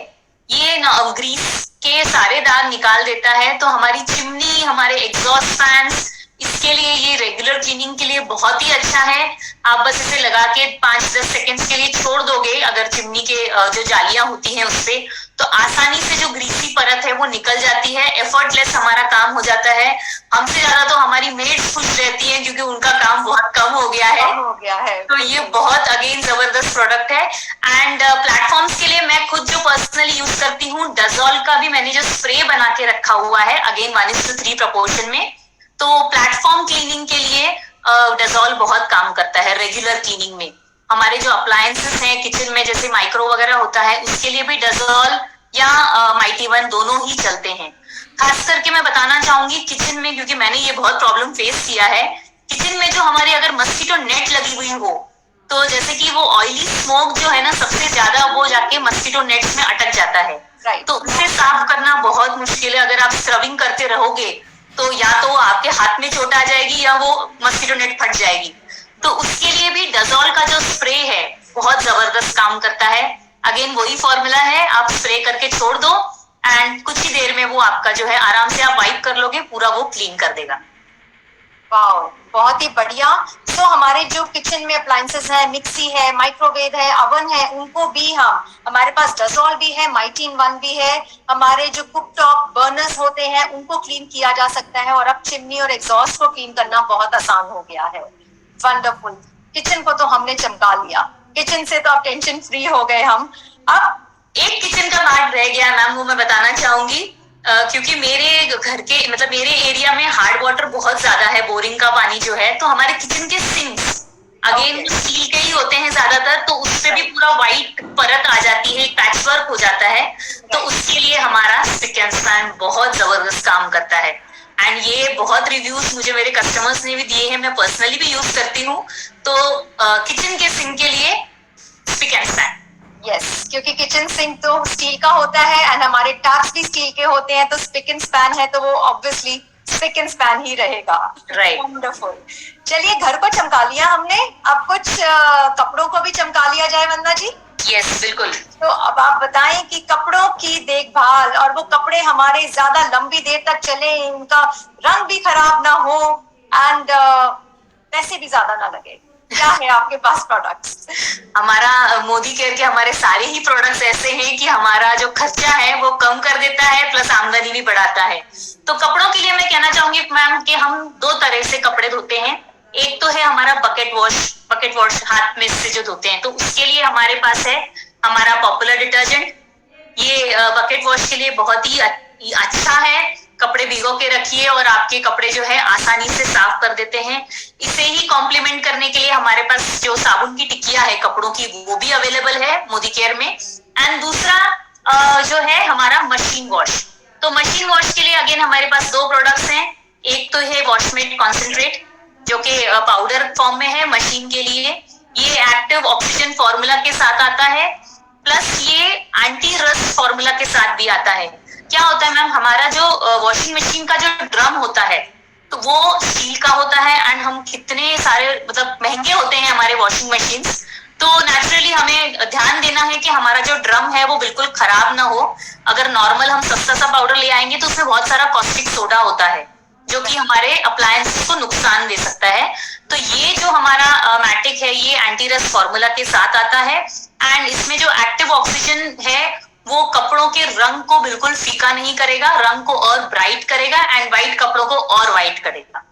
ये ग्रीस के सारे दाग निकाल देता है। तो हमारी चिमनी, हमारे एग्जॉस्ट फैंस, इसके लिए ये रेगुलर क्लीनिंग के लिए बहुत ही अच्छा है। आप बस इसे लगा के 5-10 सेकेंड्स के लिए छोड़ दोगे अगर चिमनी के जो जालियां होती हैं उससे, तो आसानी से जो ग्रीसी परत है वो निकल जाती है। एफर्टलेस हमारा काम हो जाता है। हमसे ज्यादा तो हमारी मेड्स खुश रहती हैं क्योंकि उनका काम बहुत कम हो गया है। तो ये बहुत अगेन जबरदस्त प्रोडक्ट है। एंड प्लेटफॉर्म्स के लिए मैं खुद जो पर्सनली यूज करती हूँ, डजॉल का भी मैंने जो स्प्रे बना के रखा हुआ है, अगेन 1:3 प्रपोर्शन में। तो प्लेटफॉर्म क्लीनिंग के लिए डजॉल बहुत काम करता है। रेगुलर क्लीनिंग में हमारे जो अप्लायंसेस हैं किचन में, जैसे माइक्रो वगैरह होता है, उसके लिए भी डजॉल या माइटी वन दोनों ही चलते हैं। खास करके मैं बताना चाहूंगी किचन में, क्योंकि मैंने ये बहुत प्रॉब्लम फेस किया है। किचन में जो हमारी अगर मस्कीटो नेट लगी हुई हो, तो जैसे कि वो ऑयली स्मोक जो है ना, सबसे ज्यादा वो जाके मस्कीटो नेट्स में अटक जाता है। तो उसे साफ करना बहुत मुश्किल है। अगर आप स्क्रबिंग करते रहोगे तो या तो आपके हाथ में चोट आ जाएगी या वो मस्कीटो नेट फट जाएगी। तो उसके लिए भी डजॉल का जो स्प्रे है बहुत जबरदस्त काम करता है। अगेन वही फॉर्मूला है, आप स्प्रे करके छोड़ दो एंड कुछ ही देर में वो आपका जो है आराम से आप वाइप कर लोगे, पूरा वो क्लीन कर देगा। वाओ, बहुत ही बढ़िया। तो हमारे जो किचन में अप्लायंसेस है, मिक्सी है, माइक्रोवेव है, अवन है, उनको भी हमारे पास डजॉल भी है, माइटी वन भी है। हमारे जो कुक टॉप बर्नर्स होते हैं उनको क्लीन किया जा सकता है, और अब चिमनी और एग्जॉस्ट को क्लीन करना बहुत आसान हो गया है। वंडरफुल। किचन को तो हमने चमका लिया, किचन से तो अब टेंशन फ्री हो गए हम। अब एक किचन का पार्ट रह गया मैम, वो मैं बताना चाहूंगी। क्योंकि मेरे घर के मतलब मेरे एरिया में हार्ड वाटर बहुत ज्यादा है, बोरिंग का पानी जो है, तो हमारे किचन के सिंक्स अगेन स्टील के ही होते हैं ज्यादातर, तो उस पे भी पूरा व्हाइट परत आ जाती है, पैच वर्क हो जाता है। तो उसके लिए हमारा स्पिक एंड स्पैन बहुत जबरदस्त काम करता है। एंड ये बहुत रिव्यूज मुझे मेरे कस्टमर्स ने भी दिए हैं, मैं पर्सनली भी यूज करती हूँ। तो किचन के सिंक के लिए स्पिक एंड स्पैन। यस, क्योंकि किचन सिंक तो स्टील का होता है एंड हमारे टैप्स भी स्टील के होते हैं, तो स्पिक एंड स्पैन है तो वो ऑब्वियसली स्पिक एंड स्पैन ही रहेगा। Right, wonderful. चलिए, घर को चमका लिया हमने, अब कुछ कपड़ों को भी चमका लिया जाए वंदना जी। यस, बिल्कुल। तो अब आप बताएं कि कपड़ों की देखभाल, और वो कपड़े हमारे ज्यादा लंबी देर तक चले, उनका रंग भी खराब ना हो एंड पैसे भी ज्यादा ना लगे, क्या है आपके पास प्रोडक्ट्स? हमारा मोदी केयर के हमारे सारे ही प्रोडक्ट्स ऐसे हैं कि हमारा जो खर्चा है वो कम कर देता है, प्लस आमदनी भी बढ़ाता है। तो कपड़ों के लिए मैं कहना चाहूंगी मैम कि हम 2 तरह से कपड़े धोते हैं। एक तो है हमारा बकेट वॉश हाथ में से जो धोते हैं, तो उसके लिए हमारे पास है हमारा पॉपुलर डिटर्जेंट। ये बकेट वॉश के लिए बहुत ही अच्छा है। कपड़े भिगो के रखिए और आपके कपड़े जो है आसानी से साफ कर देते हैं। इसे ही कॉम्प्लीमेंट करने के लिए हमारे पास जो साबुन की टिकिया है कपड़ों की, वो भी अवेलेबल है मोदी केयर में। एंड दूसरा जो है हमारा मशीन वॉश। तो मशीन वॉश के लिए अगेन हमारे पास 2 प्रोडक्ट्स हैं। एक तो है वॉशमेट कॉन्सेंट्रेट, जो कि पाउडर फॉर्म में है मशीन के लिए। ये एक्टिव ऑक्सीजन फॉर्मूला के साथ आता है, प्लस ये एंटी रस्ट फॉर्मूला के साथ भी आता है। क्या होता है मैम, हमारा जो वॉशिंग मशीन का जो ड्रम होता है तो वो स्टील का होता है एंड हम कितने सारे मतलब महंगे होते हैं हमारे वॉशिंग मशीन्स, तो नेचुरली हमें ध्यान देना है कि हमारा जो ड्रम है वो बिल्कुल खराब ना हो। अगर नॉर्मल हम सस्ता सा पाउडर ले आएंगे तो उसमें बहुत सारा कॉस्टिक सोडा होता है जो कि हमारे अप्लायंसेस को नुकसान दे सकता है। तो ये जो हमारा मैटिक है ये एंटी रस्ट फॉर्मूला के साथ आता है एंड इसमें जो एक्टिव ऑक्सीजन है वो कपड़ों के रंग को बिल्कुल फीका नहीं करेगा, रंग को और ब्राइट करेगा एंड व्हाइट कपड़ों को और व्हाइट करेगा।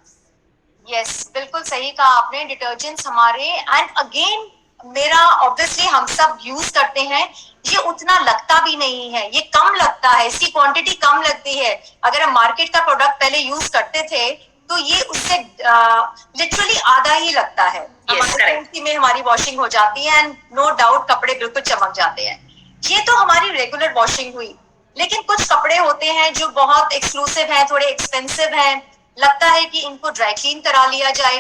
यस, बिल्कुल सही कहा आपने। डिटर्जेंट्स हमारे एंड अगेन मेरा ऑब्वियसली हम सब यूज करते हैं, ये उतना लगता भी नहीं है, ये कम लगता है, इसकी क्वांटिटी कम लगती है। अगर हम मार्केट का प्रोडक्ट पहले यूज करते थे तो ये उससे लिटरली आधा ही लगता है। उसी में हमारी वॉशिंग हो जाती है एंड नो डाउट कपड़े बिल्कुल चमक जाते हैं। ये तो हमारी रेगुलर वॉशिंग हुई, लेकिन कुछ कपड़े होते हैं जो बहुत एक्सक्लूसिव हैं, थोड़े एक्सपेंसिव हैं, लगता है कि इनको ड्राई क्लीन करा लिया जाए,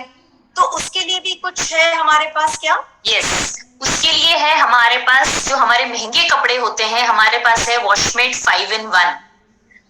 तो उसके लिए भी कुछ है हमारे पास क्या? यस, उसके लिए है हमारे पास जो हमारे महंगे कपड़े होते हैं, हमारे पास है वॉशमेट 5 in 1।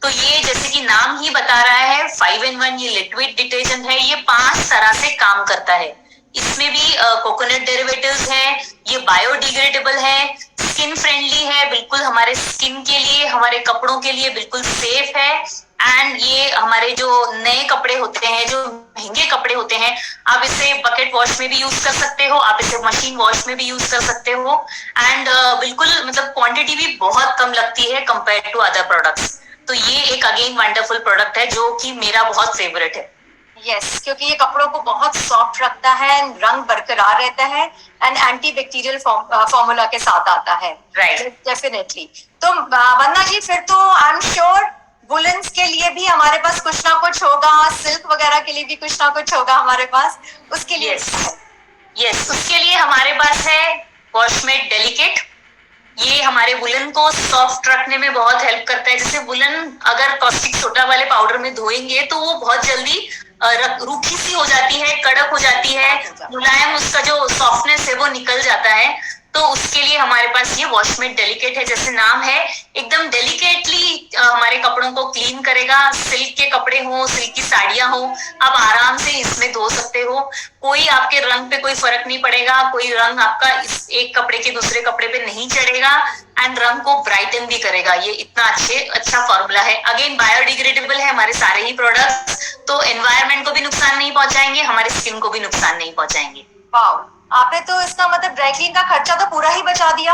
तो ये जैसे कि नाम ही बता रहा है 5 in 1, ये लिक्विड डिटर्जेंट है। ये 5 तरह से काम करता है। इसमें भी कोकोनट डेरिवेटिव्स हैं, ये बायोडिग्रेडेबल है, स्किन फ्रेंडली है, बिल्कुल हमारे स्किन के लिए, हमारे कपड़ों के लिए बिल्कुल सेफ है एंड ये हमारे जो नए कपड़े होते हैं, जो महंगे कपड़े होते हैं, आप इसे बकेट वॉश में भी यूज कर सकते हो, आप इसे मशीन वॉश में भी यूज कर सकते हो। एंड बिल्कुल मतलब क्वांटिटी भी बहुत कम लगती है कंपेयर टू अदर प्रोडक्ट्स। तो ये एक अगेन वंडरफुल प्रोडक्ट है जो कि मेरा बहुत फेवरेट है। यस, क्योंकि ये कपड़ों को बहुत सॉफ्ट रखता है, रंग बरकरार रहता है एंड एंटी बैक्टीरियल फॉर्मूला के साथ आता है। Right, definitely. तो वंदना जी, फिर तो आई एम श्योर वुलन्स के लिए भी हमारे पास कुछ ना कुछ होगा, सिल्क वगैरह के लिए भी कुछ ना कुछ होगा हमारे पास, उसके लिए यस, उसके लिए हमारे पास है वॉशमेट डेलिकेट। ये हमारे वुलन को सॉफ्ट रखने में बहुत हेल्प करता है। जैसे वुलन अगर कॉस्टिक सोडा वाले पाउडर में धोएंगे तो वो बहुत जल्दी रूखी सी हो जाती है, कड़क हो जाती है, मुलायम, उसका जो सॉफ्टनेस है वो निकल जाता है। तो उसके लिए हमारे पास ये वॉशमेट डेलिकेट है, जैसे नाम है, एकदम डेलिकेटली हमारे कपड़ों को क्लीन करेगा। सिल्क के कपड़े हो, सिल्क की साड़ियां हो, आप आराम से इसमें धो सकते हो। कोई आपके रंग पे कोई फर्क नहीं पड़ेगा, कोई रंग आपका इस एक कपड़े के दूसरे कपड़े पे नहीं चढ़ेगा एंड रंग को ब्राइटन भी करेगा। ये इतना अच्छा फॉर्मूला है। अगेन बायोडिग्रेडेबल है हमारे सारे ही प्रोडक्ट्स, तो एनवायरमेंट को भी नुकसान नहीं पहुंचाएंगे, हमारे स्किन को भी नुकसान नहीं पहुंचाएंगे। वाओ, आपने तो इसका मतलब ड्राई क्लीन का खर्चा तो पूरा ही बचा दिया।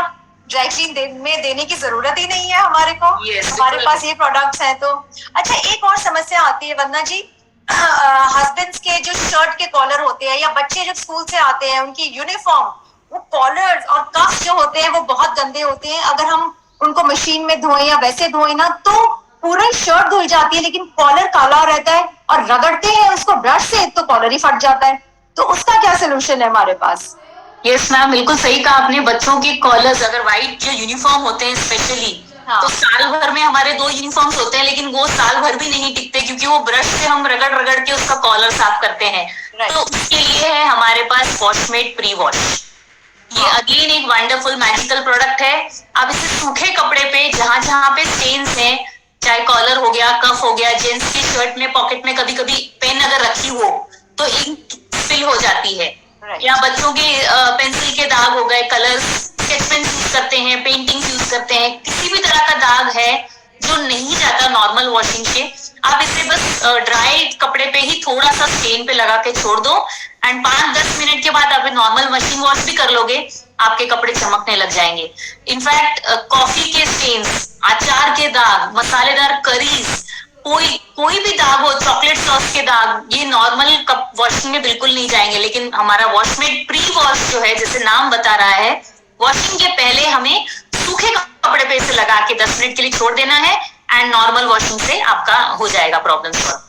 ड्राई क्लीन में देने की जरूरत ही नहीं है हमारे को। हमारे पास ये प्रोडक्ट्स हैं तो। अच्छा, एक और समस्या आती है वंदना जी, हस्बैंड्स के जो शर्ट के कॉलर होते हैं या बच्चे जब स्कूल से आते हैं उनकी यूनिफॉर्म, वो कॉलर और कफ जो होते हैं वो बहुत गंदे होते हैं। अगर हम उनको मशीन में धोएं या वैसे धोएं ना तो पूरी शर्ट धुल जाती है, लेकिन कॉलर काला रहता है और रगड़ते हैं उसको ब्रश से तो कॉलर ही फट जाता है। तो उसका क्या सोल्यूशन है हमारे पास? यस मैम, बिल्कुल सही कहा आपने। बच्चों के कॉलर्स अगर व्हाइट जो यूनिफॉर्म होते हैं स्पेशली, तो साल भर में हमारे 2 यूनिफॉर्म्स होते हैं, लेकिन वो साल भर भी नहीं टिकते क्योंकि वो ब्रश से हम रगड़ रगड़ के उसका कॉलर साफ करते हैं। तो उसके लिए है हमारे पास वॉशमेट प्री वॉश। ये अगेन एक वंडरफुल मैजिकल प्रोडक्ट है। आप इसे सूखे कपड़े पे जहां जहां पे स्टेन्स हैं, चाहे कॉलर हो गया, कफ हो गया, जेंट्स की शर्ट में पॉकेट में कभी कभी पेन अगर रखी हो तो इंक स्पिल हो जाती है, या बच्चों के पेंसिल के दाग हो गए, कलर्स, स्केच पेन यूज करते हैं, पेंटिंग्स यूज करते हैं, किसी भी तरह का दाग है जो नहीं जाता नॉर्मल वॉशिंग से, आप इसे बस ड्राई कपड़े पे ही थोड़ा सा स्टेन पे लगा के छोड़ दो एंड 5-10 मिनट के बाद आप नॉर्मल मशीन वॉश भी कर लोगे, आपके कपड़े चमकने लग जाएंगे। इनफैक्ट कॉफी के स्टेन्स, अचार के दाग, मसालेदार करीज, कोई भी दाग हो, चॉकलेट सॉस के दाग, ये नॉर्मल कप वॉशिंग में बिल्कुल नहीं जाएंगे। लेकिन हमारा वॉशमेट प्री वॉश जो है, जैसे नाम बता रहा है, वॉशिंग के पहले हमें सूखे कपड़े पे इसे लगा के 10 मिनट के लिए छोड़ देना है एंड नॉर्मल वॉशिंग से आपका हो जाएगा प्रॉब्लम सॉल्व।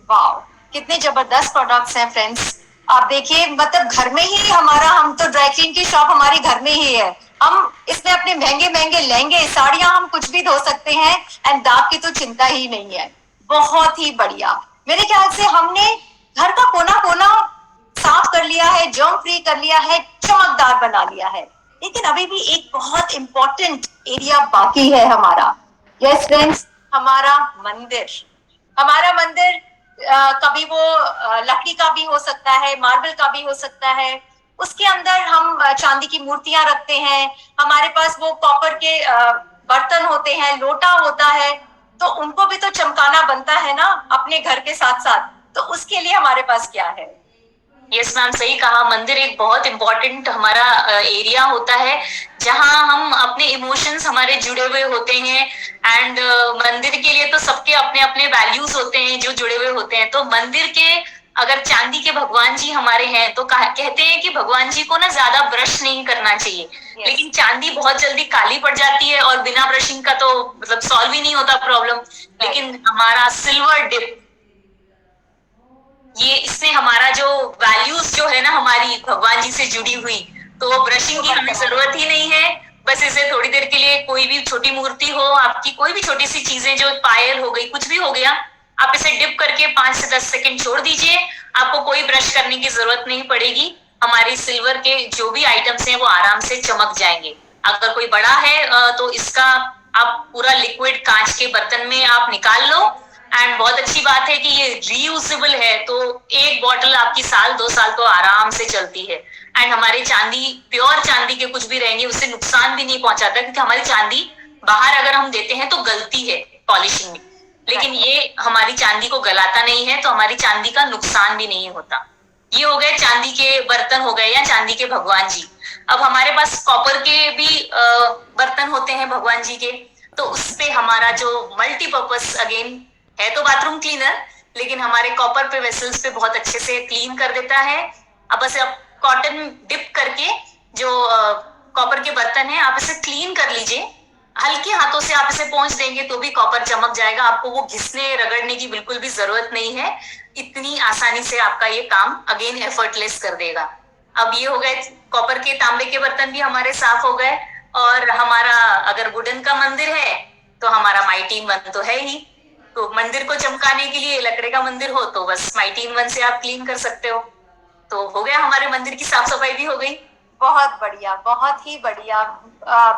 वाओ, कितने जबरदस्त प्रोडक्ट्स हैं फ्रेंड्स। आप देखिए, मतलब घर में ही हम तो ड्राई क्लीन की शॉप हमारी घर में ही है। हम इसमें अपने महंगे महंगे लहंगे, साड़ियां हम कुछ भी धो सकते हैं एंड दाग की तो चिंता ही नहीं है। बहुत ही बढ़िया। मेरे ख्याल से हमने घर का कोना कोना साफ कर लिया है, जर्म फ्री कर लिया है, चमकदार बना लिया है। लेकिन अभी भी एक बहुत इंपॉर्टेंट एरिया बाकी है हमारा। यस फ्रेंड्स, हमारा मंदिर कभी वो लकड़ी का भी हो सकता है, मार्बल का भी हो सकता है। उसके अंदर हम चांदी की मूर्तियां रखते हैं, हमारे पास वो कॉपर के बर्तन होते हैं, लोटा होता है, तो उनको भी तो चमकाना बनता है ना अपने घर के साथ साथ। तो उसके लिए हमारे पास क्या है? यस मैम, सही कहा। मंदिर एक बहुत इंपॉर्टेंट हमारा एरिया होता है जहां हम अपने इमोशंस हमारे जुड़े हुए होते हैं एंड मंदिर के लिए तो सबके अपने अपने वैल्यूज होते हैं जो जुड़े हुए होते हैं। तो मंदिर के अगर चांदी के भगवान जी हमारे हैं तो कहते हैं कि भगवान जी को ना ज्यादा ब्रश नहीं करना चाहिए। लेकिन चांदी बहुत जल्दी काली पड़ जाती है और बिना ब्रशिंग का तो मतलब सॉल्व ही नहीं होता प्रॉब्लम। लेकिन हमारा सिल्वर डिप, ये इससे हमारा जो वैल्यूज जो है ना हमारी भगवान जी से जुड़ी हुई, तो वो ब्रशिंग की हमें जरूरत ही नहीं है। बस इसे थोड़ी देर के लिए, कोई भी छोटी मूर्ति हो आपकी, कोई भी छोटी सी चीजें, जो पायल हो गई, कुछ भी हो गया, आप इसे डिप करके 5 से 10 सेकंड छोड़ दीजिए। आपको कोई ब्रश करने की जरूरत नहीं पड़ेगी। हमारी सिल्वर के जो भी आइटम्स हैं वो आराम से चमक जाएंगे। अगर कोई बड़ा है तो इसका आप पूरा लिक्विड कांच के बर्तन में आप निकाल लो एंड बहुत अच्छी बात है कि ये रीयूजेबल है, तो एक बॉटल आपकी 1-2 साल तो आराम से चलती है। एंड हमारी चांदी, प्योर चांदी के कुछ भी रहेंगे उससे नुकसान भी नहीं पहुंचाता, क्योंकि हमारी चांदी बाहर अगर हम देते हैं तो गलती है पॉलिशिंग में, लेकिन ये हमारी चांदी को गलाता नहीं है, तो हमारी चांदी का नुकसान भी नहीं होता। ये हो गए चांदी के बर्तन हो गए या चांदी के भगवान जी। अब हमारे पास कॉपर के भी बर्तन होते हैं भगवान जी के, तो उस पे हमारा जो मल्टीपर्पज अगेन है तो बाथरूम क्लीनर, लेकिन हमारे कॉपर पे वेसल्स पे बहुत अच्छे से क्लीन कर देता है। अब बस आप कॉटन डिप करके जो कॉपर के बर्तन है आप इसे क्लीन कर लीजिए, हल्के हाथों से आप इसे पोंछ देंगे तो भी कॉपर चमक जाएगा। आपको वो घिसने रगड़ने की बिल्कुल भी जरूरत नहीं है, इतनी आसानी से आपका ये काम अगेन एफर्टलेस कर देगा। अब ये हो गए कॉपर के, तांबे के बर्तन भी हमारे साफ हो गए। और हमारा अगर वुडन का मंदिर है तो हमारा माइटी इन वन तो है ही, तो मंदिर को चमकाने के लिए लकड़े का मंदिर हो तो बस माइटी इन वन से आप क्लीन कर सकते हो। तो हो गया, हमारे मंदिर की साफ सफाई भी हो गई। बहुत बढ़िया, बहुत ही बढ़िया,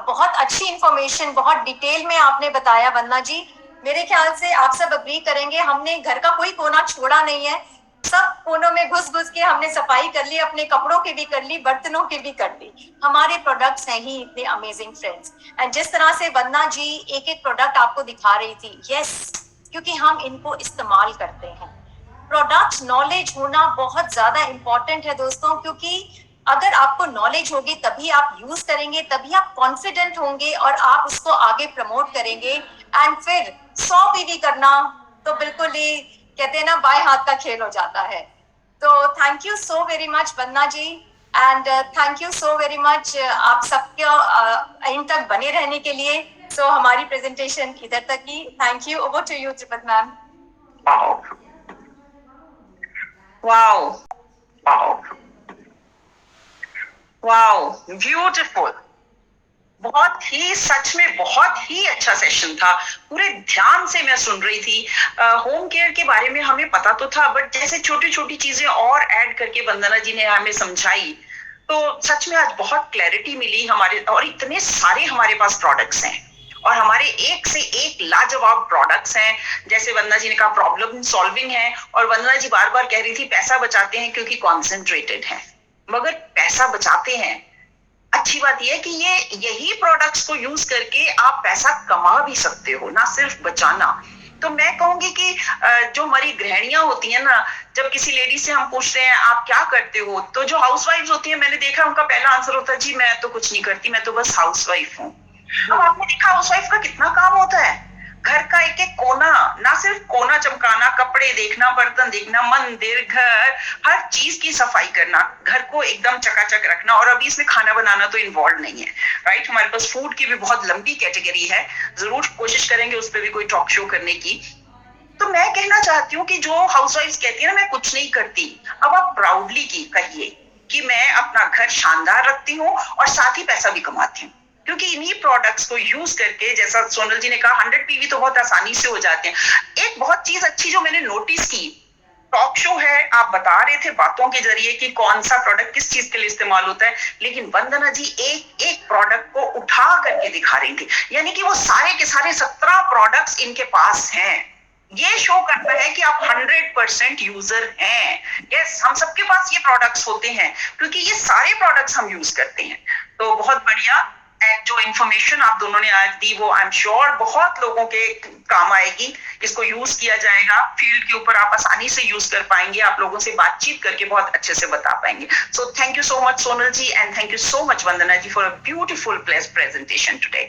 बहुत अच्छी इंफॉर्मेशन, बहुत डिटेल में आपने बताया वंदना जी। मेरे ख्याल से आप सब अग्री करेंगे, हमने घर का कोई कोना छोड़ा नहीं है, सब कोनों में घुस घुस के हमने सफाई कर ली, अपने कपड़ों की भी कर ली, बर्तनों की भी कर ली। हमारे प्रोडक्ट्स हैं ही इतने अमेजिंग फ्रेंड्स। एंड जिस तरह से वंदना जी एक एक प्रोडक्ट आपको दिखा रही थी, यस, क्योंकि हम इनको इस्तेमाल करते हैं। प्रोडक्ट नॉलेज होना बहुत ज्यादा इंपॉर्टेंट है दोस्तों, क्योंकि अगर आपको नॉलेज होगी तभी आप यूज करेंगे, तभी आप कॉन्फिडेंट होंगे और आप उसको आगे प्रमोट करेंगे। एंड फिर 100 पीवी करना तो बिल्कुल ही कहते हैं ना बाएं हाथ का खेल हो जाता है। तो thank you so very much Vandana ji, and thank you so very much आप सबके इन तक बने रहने के लिए। सो हमारी प्रेजेंटेशन इधर तक ही। Thank you, over to you Tripat ma'am. Wow wow wow, beautiful, बहुत ही, सच में बहुत ही अच्छा सेशन था। पूरे ध्यान से मैं सुन रही थी। होम केयर के बारे में हमें पता तो था, बट जैसे छोटी छोटी चीजें और ऐड करके वंदना जी ने हमें समझाई, तो सच में आज बहुत क्लैरिटी मिली हमारे। और इतने सारे हमारे पास प्रोडक्ट्स हैं और हमारे एक से एक लाजवाब प्रोडक्ट्स हैं। जैसे वंदना जी ने कहा प्रॉब्लम सॉल्विंग है, और वंदना जी बार बार कह रही थी पैसा बचाते हैं क्योंकि कॉन्सेंट्रेटेड है, मगर पैसा बचाते हैं। अच्छी बात यह है कि यही प्रोडक्ट्स को यूज करके आप पैसा कमा भी सकते हो, ना सिर्फ बचाना। तो मैं कहूंगी कि जो हमारी गृहिणियां होती हैं ना, जब किसी लेडी से हम पूछते हैं आप क्या करते हो, तो जो हाउसवाइफ होती हैं, मैंने देखा उनका पहला आंसर होता है जी मैं तो कुछ नहीं करती, मैं तो बस हाउसवाइफ हूँ। अब आपने देखा हाउसवाइफ का कितना काम होता है, घर का एक एक कोना, ना सिर्फ कोना चमकाना, कपड़े देखना, बर्तन देखना, मंदिर, घर, हर चीज की सफाई करना, घर को एकदम चकाचक रखना। और अभी इसमें खाना बनाना तो इन्वॉल्व नहीं है, राइट। हमारे पास फूड की भी बहुत लंबी कैटेगरी है, जरूर कोशिश करेंगे उस पर भी कोई टॉक शो करने की। तो मैं कहना चाहती हूँ कि जो हाउसवाइफ कहती है ना मैं कुछ नहीं करती, अब आप प्राउडली कहिए कि मैं अपना घर शानदार रखती हूँ और साथ ही पैसा भी कमाती हूँ, क्योंकि इन्हीं प्रोडक्ट्स को यूज करके, जैसा सोनल जी ने कहा 100 पीवी तो बहुत आसानी से हो जाते हैं। एक बहुत चीज अच्छी जो मैंने नोटिस की, टॉक शो है, आप बता रहे थे बातों के जरिए कि कौन सा प्रोडक्ट किस चीज के लिए इस्तेमाल होता है, लेकिन वंदना जी एक एक प्रोडक्ट को उठा करके दिखा रही थी, यानी कि वो सारे के सारे 17 प्रोडक्ट्स इनके पास हैं। ये शो करता है कि आप 100% यूजर हैं। यस, हम सबके पास ये प्रोडक्ट्स होते हैं क्योंकि ये सारे प्रोडक्ट्स हम यूज करते हैं। तो बहुत बढ़िया, एंड जो इंफॉर्मेशन आप दोनों ने आज दी वो आई एम श्योर बहुत लोगों के काम आएगी। इसको यूज किया जाएगा, फील्ड के ऊपर आप आसानी से यूज कर पाएंगे, आप लोगों से बातचीत करके बहुत अच्छे से बता पाएंगे। So thank you so much Sonal ji, and thank you so much Vandana ji for a beautiful presentation today.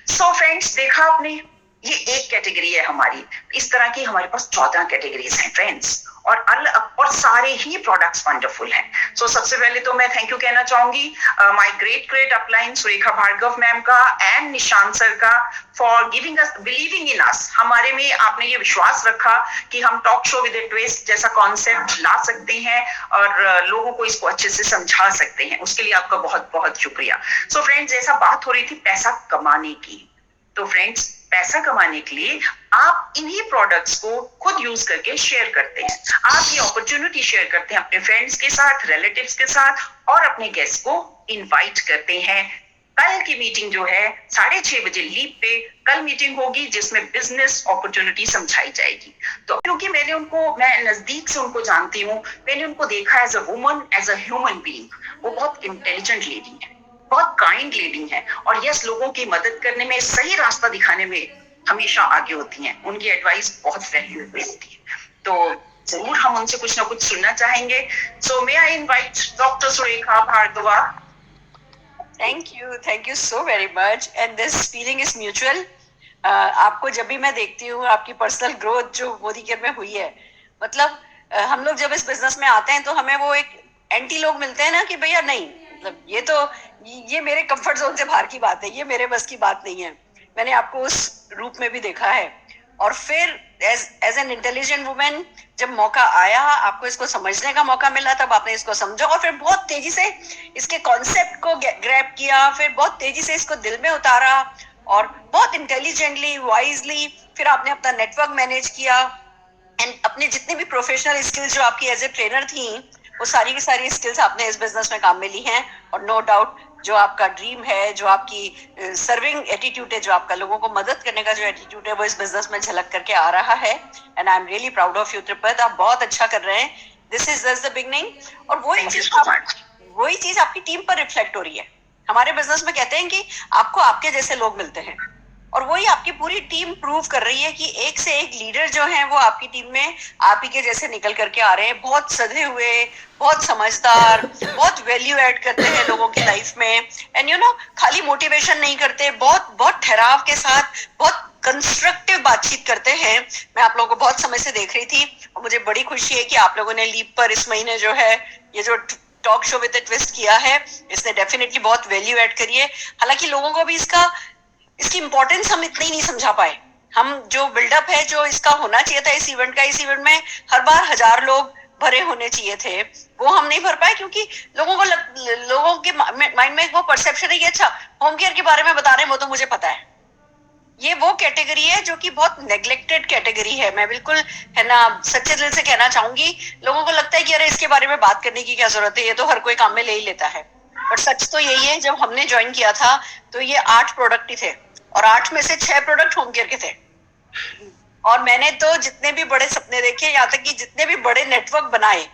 So friends, देखा आपने, ये एक कैटेगरी है हमारी, इस तरह की हमारे पास 14 कैटेगरीज हैं फ्रेंड्स, और सारे ही प्रोडक्ट्स वंडरफुल हैं। सो सबसे पहले तो मैं थैंक यू कहना चाहूंगी my great upline Surekha Bhargav ma'am का एंड निशांत सर का for giving us, believing in us. हमारे में आपने ये विश्वास रखा कि हम talk show with a twist जैसा कॉन्सेप्ट ला सकते हैं और लोगों को इसको अच्छे से समझा सकते हैं, उसके लिए आपका बहुत बहुत शुक्रिया। सो फ्रेंड्स, जैसा बात हो रही थी पैसा कमाने की, तो फ्रेंड्स पैसा कमाने के लिए आप इन्हीं प्रोडक्ट्स को खुद यूज करके शेयर करते हैं। आप ये अपॉर्चुनिटी शेयर करते हैं अपने फ्रेंड्स के साथ, रिलेटिव्स के साथ, और अपने गेस्ट को इनवाइट करते हैं। कल की मीटिंग जो है 6:30 बजे लीप पे कल मीटिंग होगी जिसमें बिजनेस अपॉर्चुनिटी समझाई जाएगी। तो क्योंकि मैं नजदीक से उनको जानती हूँ, मैंने उनको देखा as a woman, as a human being, वो बहुत इंटेलिजेंट लेडी है, बहुत काइंड लेडी है, और यस, लोगों की मदद करने में, सही रास्ता दिखाने में हमेशा आगे होती हैं, उनकी एडवाइस बहुत वैल्यूएबल होती है, तो जरूर हम उनसे कुछ ना कुछ सुनना चाहेंगे. So may I invite doctor Surekha Bhargava. Thank you so very much, and this feeling is mutual. आपको जब भी मैं देखती हूँ, आपकी पर्सनल ग्रोथ जो मोदी केयर में हुई है, मतलब हम लोग जब इस बिजनेस में आते हैं तो हमें वो एक एंटी लोग मिलते हैं ना कि भैया नहीं, मतलब ये मेरे कंफर्ट जोन से बाहर की बात है, ये मेरे बस की बात नहीं है. मैंने आपको उस रूप में भी देखा है, और फिर एज एन इंटेलिजेंट वुमेन जब मौका आया, आपको इसको समझने का मौका मिला, तब आपने इसको समझा और फिर बहुत तेजी से इसके कॉन्सेप्ट को ग्रैब किया, फिर बहुत तेजी से इसको दिल में उतारा और बहुत इंटेलिजेंटली, वाइजली फिर आपने अपना नेटवर्क मैनेज किया, एंड अपने जितने भी प्रोफेशनल स्किल्स जो आपकी एज ए ट्रेनर थी, वो सारी की सारी स्किल्स आपने इस बिजनेस में काम में ली हैं. और नो डाउट जो आपका ड्रीम है, जो आपकी सर्विंग एटीट्यूड है, जो आपका लोगों को मदद करने का जो एटीट्यूड है, वो इस बिजनेस में झलक करके आ रहा है. And I am really proud of you Tripat, आप बहुत अच्छा कर रहे हैं. This is just the beginning. और वही चीज आपकी टीम पर रिफ्लेक्ट हो रही है. हमारे बिजनेस में कहते हैं कि आपको आपके जैसे लोग मिलते हैं, और वही आपकी पूरी टीम प्रूव कर रही है कि एक से एक लीडर जो हैं वो आपकी टीम में आप ही के जैसे निकल करके आ रहे हैं. बहुत सधे हुए, बहुत समझदार, बहुत वैल्यू ऐड करते हैं लोगों की लाइफ में, एंड यू नो खाली मोटिवेशन नहीं करते, बहुत बहुत ठहराव के साथ बहुत कंस्ट्रक्टिव बातचीत करते हैं. मैं आप लोगों को बहुत समय से देख रही थी, और मुझे बड़ी खुशी है कि आप लोगों ने लीप पर इस महीने जो है ये जो टॉक शो विद ट्विस्ट किया है, इसने डेफिनेटली बहुत वैल्यू ऐड करी है. हालांकि लोगों को भी इसकी इंपॉर्टेंस हम इतनी नहीं समझा पाए. हम जो बिल्डअप है जो इसका होना चाहिए था इस इवेंट का, इस इवेंट में हर बार 1000 लोग भरे होने चाहिए थे, वो हम नहीं भर पाए, क्योंकि लोगों के माइंड में वो परसेप्शन है कि अच्छा होम केयर के बारे में बता रहे हैं, वो तो मुझे पता है. ये वो कैटेगरी है जो कि बहुत नेग्लेक्टेड कैटेगरी है. मैं बिल्कुल है ना सच्चे दिल से कहना चाहूंगी, लोगों को लगता है कि अरे इसके बारे में बात करने की क्या जरूरत है, ये तो हर कोई काम में ले ही लेता है. बट सच तो यही है, जब हमने ज्वाइन किया था तो ये 8 प्रोडक्ट ही थे, और 8 में से 6 प्रोडक्ट होम केयर के थे. और मैंने तो जितने भी बड़े सपने देखे, यहाँ तक कि जितने भी बड़े नेटवर्क बनाए,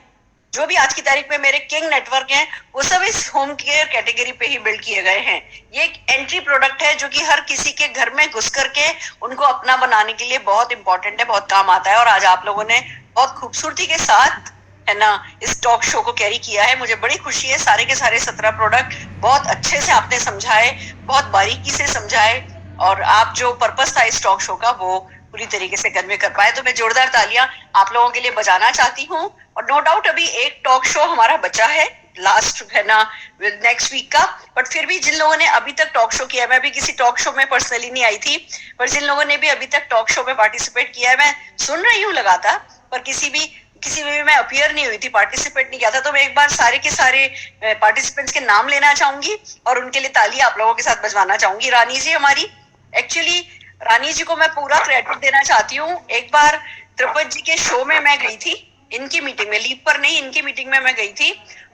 जो भी आज की तारीख में मेरे किंग नेटवर्क हैं, वो सब इस होम केयर कैटेगरी पे ही बिल्ड किए गए हैं. ये एक एंट्री प्रोडक्ट है जो कि हर किसी के घर में घुस करके उनको अपना बनाने के लिए बहुत इंपॉर्टेंट है, बहुत काम आता है. और आज आप लोगों ने बहुत खूबसूरती के साथ है ना इस टॉक शो को कैरी किया है. मुझे बड़ी खुशी है. सारे के सारे 17 प्रोडक्ट बहुत अच्छे से आपने समझाए, बहुत बारीकी से समझाए, और आप जो पर्पस था इस टॉक शो का वो पूरी तरीके से कन्वे कर पाए. तो मैं जोरदार तालियां आप लोगों के लिए बजाना चाहती हूँ. और नो डाउट अभी एक टॉक शो हमारा बचा है लास्ट है ना नेक्स्ट वीक का, बट फिर भी जिन लोगों ने अभी तक टॉक शो किया है, मैं भी किसी टॉक शो में पर्सनली नहीं आई थी, पर जिन लोगों ने भी अभी तक टॉक शो में पार्टिसिपेट किया है, मैं सुन रही हूँ लगातार, पर किसी में भी मैं अपीयर नहीं हुई थी, पार्टिसिपेट नहीं किया था. तो मैं एक बार सारे के सारे पार्टिसिपेंट्स के नाम लेना चाहूंगी और उनके लिए ताली आप लोगों के साथ बजवाना चाहूंगी. रानी जी हमारी, एक्चुअली रानी जी को मैं पूरा क्रेडिट देना चाहती हूँ. एक बार त्रिपत जी के शो में मैं गई थी, इनकी मीटिंग में, लीप पर नहीं, इनकी मीटिंग में मैं गई थी,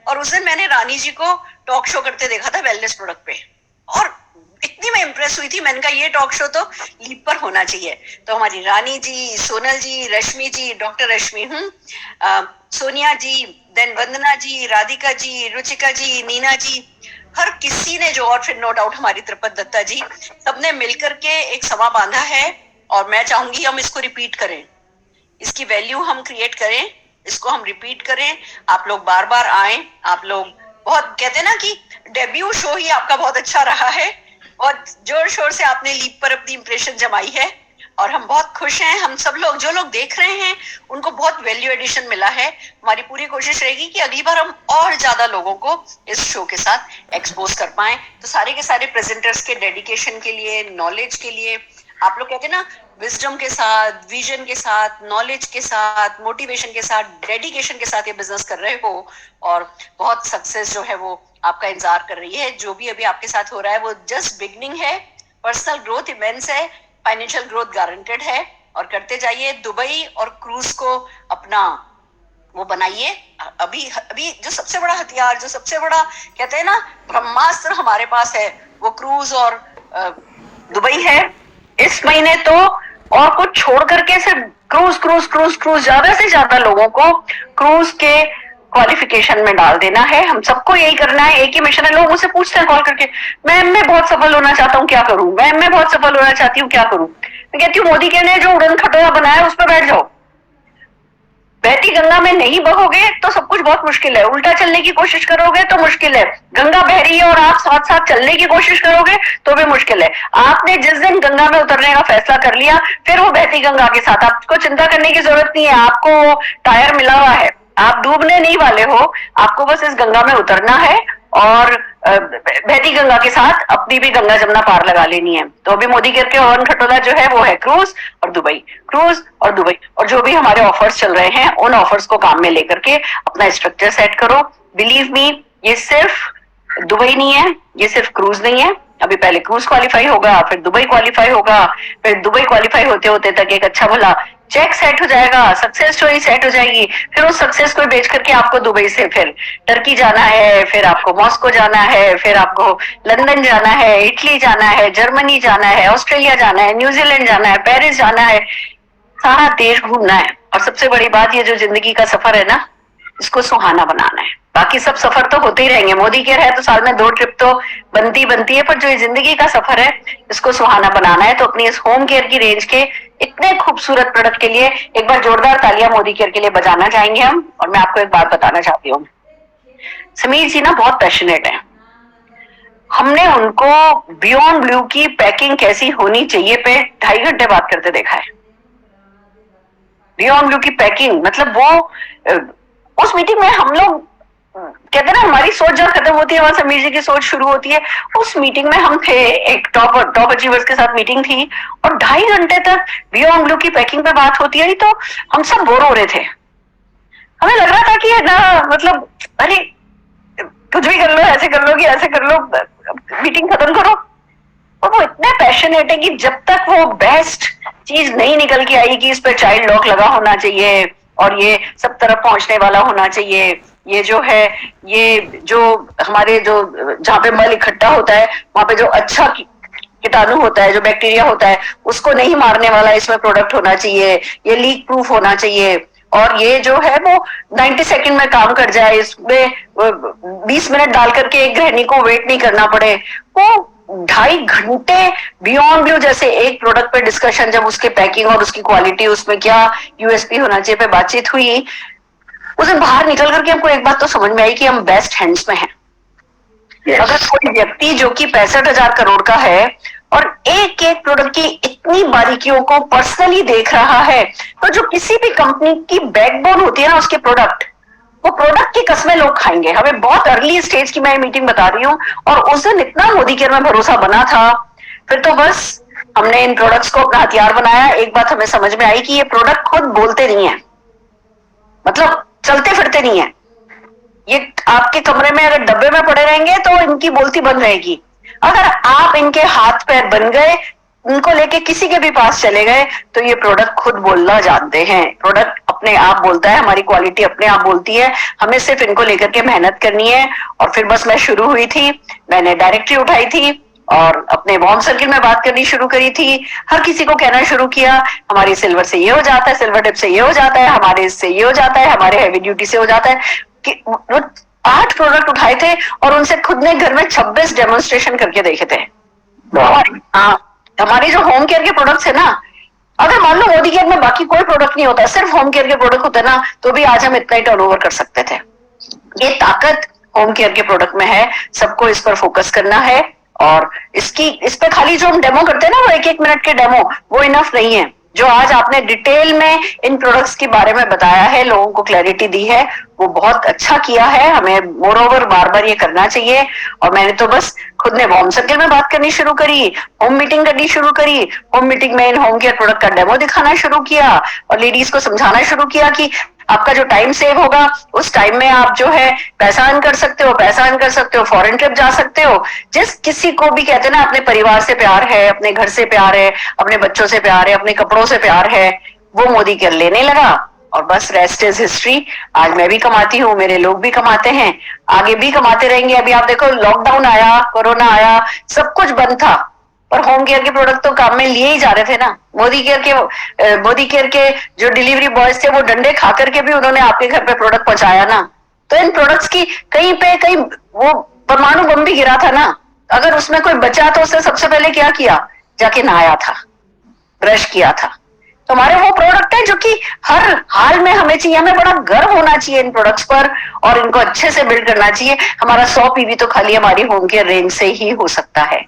और उस दिन मैंने रानी जी को टॉक शो करते देखा था वेलनेस प्रोडक्ट पे, और इतनी मैं इंप्रेस हुई थी, मैंने कहा ये टॉक शो तो लीप पर होना चाहिए. तो हमारी रानी जी, सोनल जी, रश्मि जी, डॉक्टर रश्मि सोनिया जी, देन वंदना जी, राधिका जी, रुचिका जी, नीना जी, हर किसी ने जो, और फिर नो डाउट हमारी त्रिपत दत्ता जी, सबने मिलकर के एक समा बांधा है. और मैं चाहूंगी हम इसको रिपीट करें, इसकी वैल्यू हम क्रिएट करें, इसको हम रिपीट करें. आप लोग बार बार आए. आप लोग बहुत कहते हैं ना कि डेब्यू शो ही आपका बहुत अच्छा रहा है, और जोर शोर से आपने लीप पर अपनी इंप्रेशन जमाई है, और हम बहुत खुश हैं. हम सब लोग जो लोग देख रहे हैं उनको बहुत वैल्यू एडिशन मिला है. हमारी पूरी कोशिश रहेगी कि अगली बार हम और ज्यादा लोगों को इस शो के साथ एक्सपोज कर पाए. तो सारे के सारे प्रेजेंटर्स के डेडिकेशन के लिए, नॉलेज के लिए, आप लोग कहते हैं ना विजडम के साथ, विजन के साथ, नॉलेज के साथ, मोटिवेशन के साथ, डेडिकेशन के साथ ये बिजनेस कर रहे हो, और बहुत सक्सेस जो है वो आपका इंतजार कर रही है. जो भी अभी आपके साथ हो रहा है वो जस्ट बिगनिंग है. पर्सनल ग्रोथ इमेंस है, फाइनेंशियल ग्रोथ गारंटेड है, और करते जाइए. दुबई और क्रूज को अपना वो बनाइए. अभी जो सबसे बड़ा हथियार, जो सबसे बड़ा कहते हैं ना ब्रह्मास्त्र हमारे पास है, वो क्रूज और दुबई है. इस महीने तो और कुछ छोड़ करके सिर्फ क्रूज क्रूज क्रूज क्रूज, ज्यादा से ज्यादा लोगों को क्रूज के क्वालिफिकेशन में डाल देना है. हम सबको यही करना है. एक ही मिशन है. लोग मुझसे पूछते हैं कॉल करके, मैं बहुत सफल होना चाहता हूँ, क्या करूं? मैं बहुत सफल होना चाहती हूँ, क्या करूं? मैं कहती हूँ मोदी केयर ने जो उड़न खटोला बनाया उस पर बैठ जाओ। बहती गंगा में नहीं बहोगे तो सब कुछ बहुत मुश्किल है, उल्टा चलने की कोशिश करोगे तो मुश्किल है, गंगा बह रही है और आप साथ साथ चलने की कोशिश करोगे तो भी मुश्किल है। आपने जिस दिन गंगा में उतरने का फैसला कर लिया, फिर वो बहती गंगा के साथ आपको चिंता करने की जरूरत नहीं है, आपको टायर मिला हुआ है, आप डूबने नहीं वाले हो, आपको बस इस गंगा में उतरना है और बहती गंगा के साथ अपनी भी गंगा जमुना पार लगा लेनी है। तो अभी मोदी केयर के उड़न खटोला जो है वो है क्रूज और दुबई, क्रूज और दुबई, और जो भी हमारे ऑफर्स चल रहे हैं उन ऑफर्स को काम में लेकर के अपना स्ट्रक्चर सेट करो। बिलीव मी, ये सिर्फ दुबई नहीं है, ये सिर्फ क्रूज नहीं है, अभी पहले क्रूज क्वालिफाई होगा, फिर दुबई क्वालिफाई होगा, फिर दुबई क्वालिफाई होते होते तक एक अच्छा भला चेक सेट हो जाएगा, सक्सेस स्टोरी सेट हो जाएगी, फिर उस सक्सेस को बेच करके आपको दुबई से फिर टर्की जाना है, फिर आपको मॉस्को जाना है, फिर आपको लंदन जाना है, इटली जाना है, जर्मनी जाना है, ऑस्ट्रेलिया जाना है, न्यूजीलैंड जाना है, पेरिस जाना है, सारा देश घूमना है। और सबसे बड़ी बात, ये जो जिंदगी का सफर है ना, इसको सुहाना बनाना है। बाकी सब सफर तो होते ही रहेंगे, मोदी केयर है तो साल में 2 ट्रिप तो बनती है, पर जो ये जिंदगी का सफर है इसको सुहाना बनाना है। तो अपनी इस होम केयर की रेंज के इतने खूबसूरत प्रोडक्ट के लिए एक बार जोरदार तालियां मोदी केयर के लिए बजाना चाहेंगे हम। और मैं आपको एक बात बताना चाहती हूँ, समीर जी ना बहुत पैशनेट है। हमने उनको बियॉन्ड ब्लू की पैकिंग कैसी होनी चाहिए पे 2.5 घंटे बात करते देखा है। बियॉन्ड ब्लू की पैकिंग मतलब वो उस मीटिंग में हम लोग कहते हैं ना, हमारी सोच जब खत्म होती है वहां समीर जी की सोच शुरू होती है। उस मीटिंग में हम थे, एक टॉप अचीवर्स के साथ मीटिंग थी और 2.5 घंटे तक बियॉन्ड ब्लू की पैकिंग पे बात होती है। तो हम सब बोर हो रहे थे, हमें लग रहा था कि है ना, मतलब अरे कुछ भी कर लो, ऐसे कर लो कि ऐसे कर लो, मीटिंग खत्म करो। और वो इतने पैशनेट है कि जब तक वो बेस्ट चीज नहीं निकल के आई कि इस पर चाइल्ड लॉक लगा होना चाहिए और ये सब तरफ पहुंचने वाला होना चाहिए, ये जो है, ये जो हमारे जो जहाँ पे मल इकट्ठा होता है वहां पे जो अच्छा कीटाणु होता है, जो बैक्टीरिया होता है, उसको नहीं मारने वाला इसमें प्रोडक्ट होना चाहिए, ये लीक प्रूफ होना चाहिए, और ये जो है वो 90 सेकंड में काम कर जाए, इसमें 20 मिनट डाल करके एक गृहिणी को वेट नहीं करना पड़े। वो 2.5 घंटे बियॉन्ड ब्लू जैसे एक प्रोडक्ट पे डिस्कशन, जब उसके पैकिंग और उसकी क्वालिटी, उसमें क्या यूएसपी होना चाहिए पे बातचीत हुई, उस दिन बाहर निकल करके हमको एक बात तो समझ में आई कि हम बेस्ट हैंड्स में हैं। अगर कोई व्यक्ति जो कि 65,000 करोड़ का है और एक एक प्रोडक्ट की इतनी बारीकियों को पर्सनली देख रहा है, तो जो किसी भी कंपनी की बैकबोन होती है ना, उसके प्रोडक्ट, वो प्रोडक्ट की कसमें लोग खाएंगे। हमें बहुत अर्ली स्टेज की मैं मीटिंग बता रही हूँ, और उस दिन इतना मोदी केयर में भरोसा बना था, फिर तो बस हमने इन प्रोडक्ट्स को अपना हथियार बनाया। एक बात हमें समझ में आई कि ये प्रोडक्ट खुद बोलते नहीं है, मतलब चलते फिरते नहीं है। ये आपके कमरे में अगर डब्बे में पड़े रहेंगे तो इनकी बोलती बंद रहेगी। अगर आप इनके हाथ पैर बन गए, इनको लेके किसी के भी पास चले गए, तो ये प्रोडक्ट खुद बोलना जानते हैं। प्रोडक्ट अपने आप बोलता है, हमारी क्वालिटी अपने आप बोलती है, हमें सिर्फ इनको लेकर के मेहनत करनी है। और फिर बस मैं शुरू हुई थी, मैंने डायरेक्टरी उठाई थी और अपने वार्म सर्किल में बात करनी शुरू करी थी। हर किसी को कहना शुरू किया, हमारी सिल्वर से ये हो जाता है, सिल्वर टिप से ये हो जाता है, हमारे इससे ये हो जाता है, हमारे हैवी ड्यूटी से हो जाता है। कि 8 प्रोडक्ट उठाए थे और उनसे खुद ने घर में 26 डेमोन्स्ट्रेशन करके देखे थे। हमारे जो होम केयर के प्रोडक्ट्स है ना, अगर मान लो मोदी केयर में बाकी कोई प्रोडक्ट नहीं होता, सिर्फ होम केयर के प्रोडक्ट होते ना, तो भी आज हम इतना ही टर्नओवर कर सकते थे। ये ताकत होम केयर के प्रोडक्ट में है, सबको इस पर फोकस करना है। और इस पे खाली जो हम डेमो करते हैं ना, वो 1-1 मिनट के डेमो, वो इनफ नहीं है। जो आज आपने डिटेल में इन प्रोडक्ट्स के बारे में बताया है, लोगों को क्लैरिटी दी है, वो बहुत अच्छा किया है। हमें मोर ओवर बार बार ये करना चाहिए। और मैंने तो बस खुद ने वार्म सर्किल में बात करनी शुरू करी, होम मीटिंग करनी शुरू करी, होम मीटिंग में इन होम केयर प्रोडक्ट का डेमो दिखाना शुरू किया और लेडीज को समझाना शुरू किया कि आपका जो टाइम सेव होगा, उस टाइम में आप जो है पैसा अर्न कर सकते हो, पैसा अर्न कर सकते हो, फॉरेन ट्रिप जा सकते हो। जिस किसी को भी कहते हैं ना, अपने परिवार से प्यार है, अपने घर से प्यार है, अपने बच्चों से प्यार है, अपने कपड़ों से प्यार है, वो मोदी केयर लेने लगा और बस रेस्ट इज हिस्ट्री। आज मैं भी कमाती हूँ, मेरे लोग भी कमाते हैं, आगे भी कमाते रहेंगे। अभी आप देखो, लॉकडाउन आया, कोरोना आया, सब कुछ बंद था, पर होम केयर के प्रोडक्ट तो काम में लिए ही जा रहे थे ना। मोदी केयर के जो डिलीवरी बॉयज थे, वो डंडे खा करके भी उन्होंने आपके घर पे प्रोडक्ट पहुंचाया ना। तो इन प्रोडक्ट्स की कहीं वो परमाणु बम भी गिरा था ना, अगर उसमें कोई बचा तो उसने सबसे पहले क्या किया, जाके नहाया था। ब्रश किया था। तो हमारे वो प्रोडक्ट है जो कि हर हाल में हमें चाहिए, हमें बड़ा गर्व होना चाहिए इन प्रोडक्ट्स पर और इनको अच्छे से बिल्ड करना चाहिए। हमारा 100 पीवी तो खाली हमारी होम केयर रेंज से ही हो सकता है।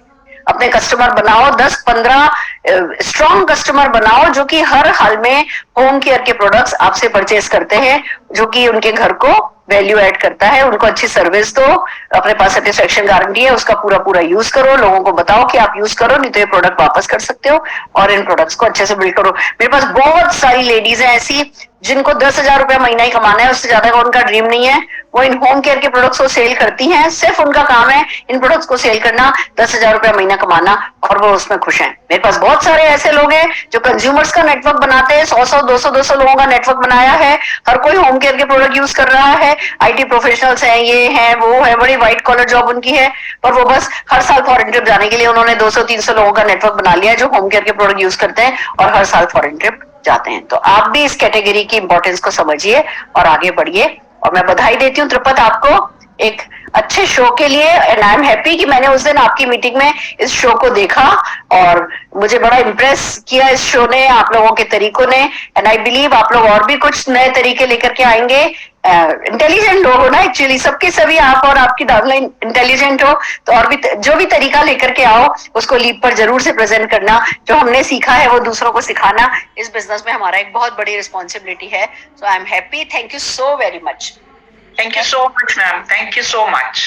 अपने कस्टमर बनाओ, 10-15 स्ट्रॉन्ग कस्टमर बनाओ जो कि हर हाल में होम केयर के प्रोडक्ट्स आपसे परचेस करते हैं, जो कि उनके घर को वैल्यू ऐड करता है। उनको अच्छी सर्विस दो, अपने पास सेटिस्फेक्शन गारंटी है, उसका पूरा पूरा यूज करो, लोगों को बताओ कि आप यूज करो, नहीं तो ये प्रोडक्ट वापस कर सकते हो और इन प्रोडक्ट्स को अच्छे से बिल्ड करो। मेरे पास बहुत सारी लेडीज हैं ऐसी जिनको 10,000 रुपया महीना ही कमाना है, उससे ज्यादा का उनका ड्रीम नहीं है। वो इन होम केयर के प्रोडक्ट्स को सेल करती हैं, सिर्फ उनका काम है इन प्रोडक्ट्स को सेल करना, 10,000 रुपया महीना कमाना और वो उसमें खुश हैं। मेरे पास बहुत सारे ऐसे लोग हैं जो कंज्यूमर्स का नेटवर्क बनाते हैं, 100-100, 200-200 लोगों का नेटवर्क बनाया है, हर कोई होम केयर के प्रोडक्ट यूज कर रहा है। IT प्रोफेशनल्स हैं, ये है वो है, बड़ी व्हाइट कॉलर जॉब उनकी है, पर वो बस हर साल फॉरेन ट्रिप जाने के लिए उन्होंने 200-300 लोगों का नेटवर्क बना लिया है जो होम केयर के प्रोडक्ट यूज करते हैं और हर साल फॉरेन ट्रिप जाते हैं। तो आप भी इस कैटेगरी की इंपॉर्टेंस को समझिए और आगे बढ़िए। और मैं बधाई देती हूँ त्रिपत आपको एक अच्छे शो के लिए, एंड आई एम हैप्पी कि मैंने उस दिन आपकी मीटिंग में इस शो को देखा और मुझे बड़ा इम्प्रेस किया इस शो ने, आप लोगों के तरीकों ने। एंड आई बिलीव आप लोग और भी कुछ नए तरीके लेकर के आएंगे। इंटेलिजेंट लोग हो ना, एक्चुअली सबके सभी आप और आपकी डाउनलाइन इंटेलिजेंट हो, तो और भी जो भी तरीका लेकर के आओ उसको लीप पर जरूर से प्रेजेंट करना। जो हमने सीखा है वो दूसरों को सिखाना इस बिजनेस में हमारा एक बहुत बड़ी रिस्पॉन्सिबिलिटी है। So I am happy, thank you so very much. Thank you so much, ma'am. Thank you so much.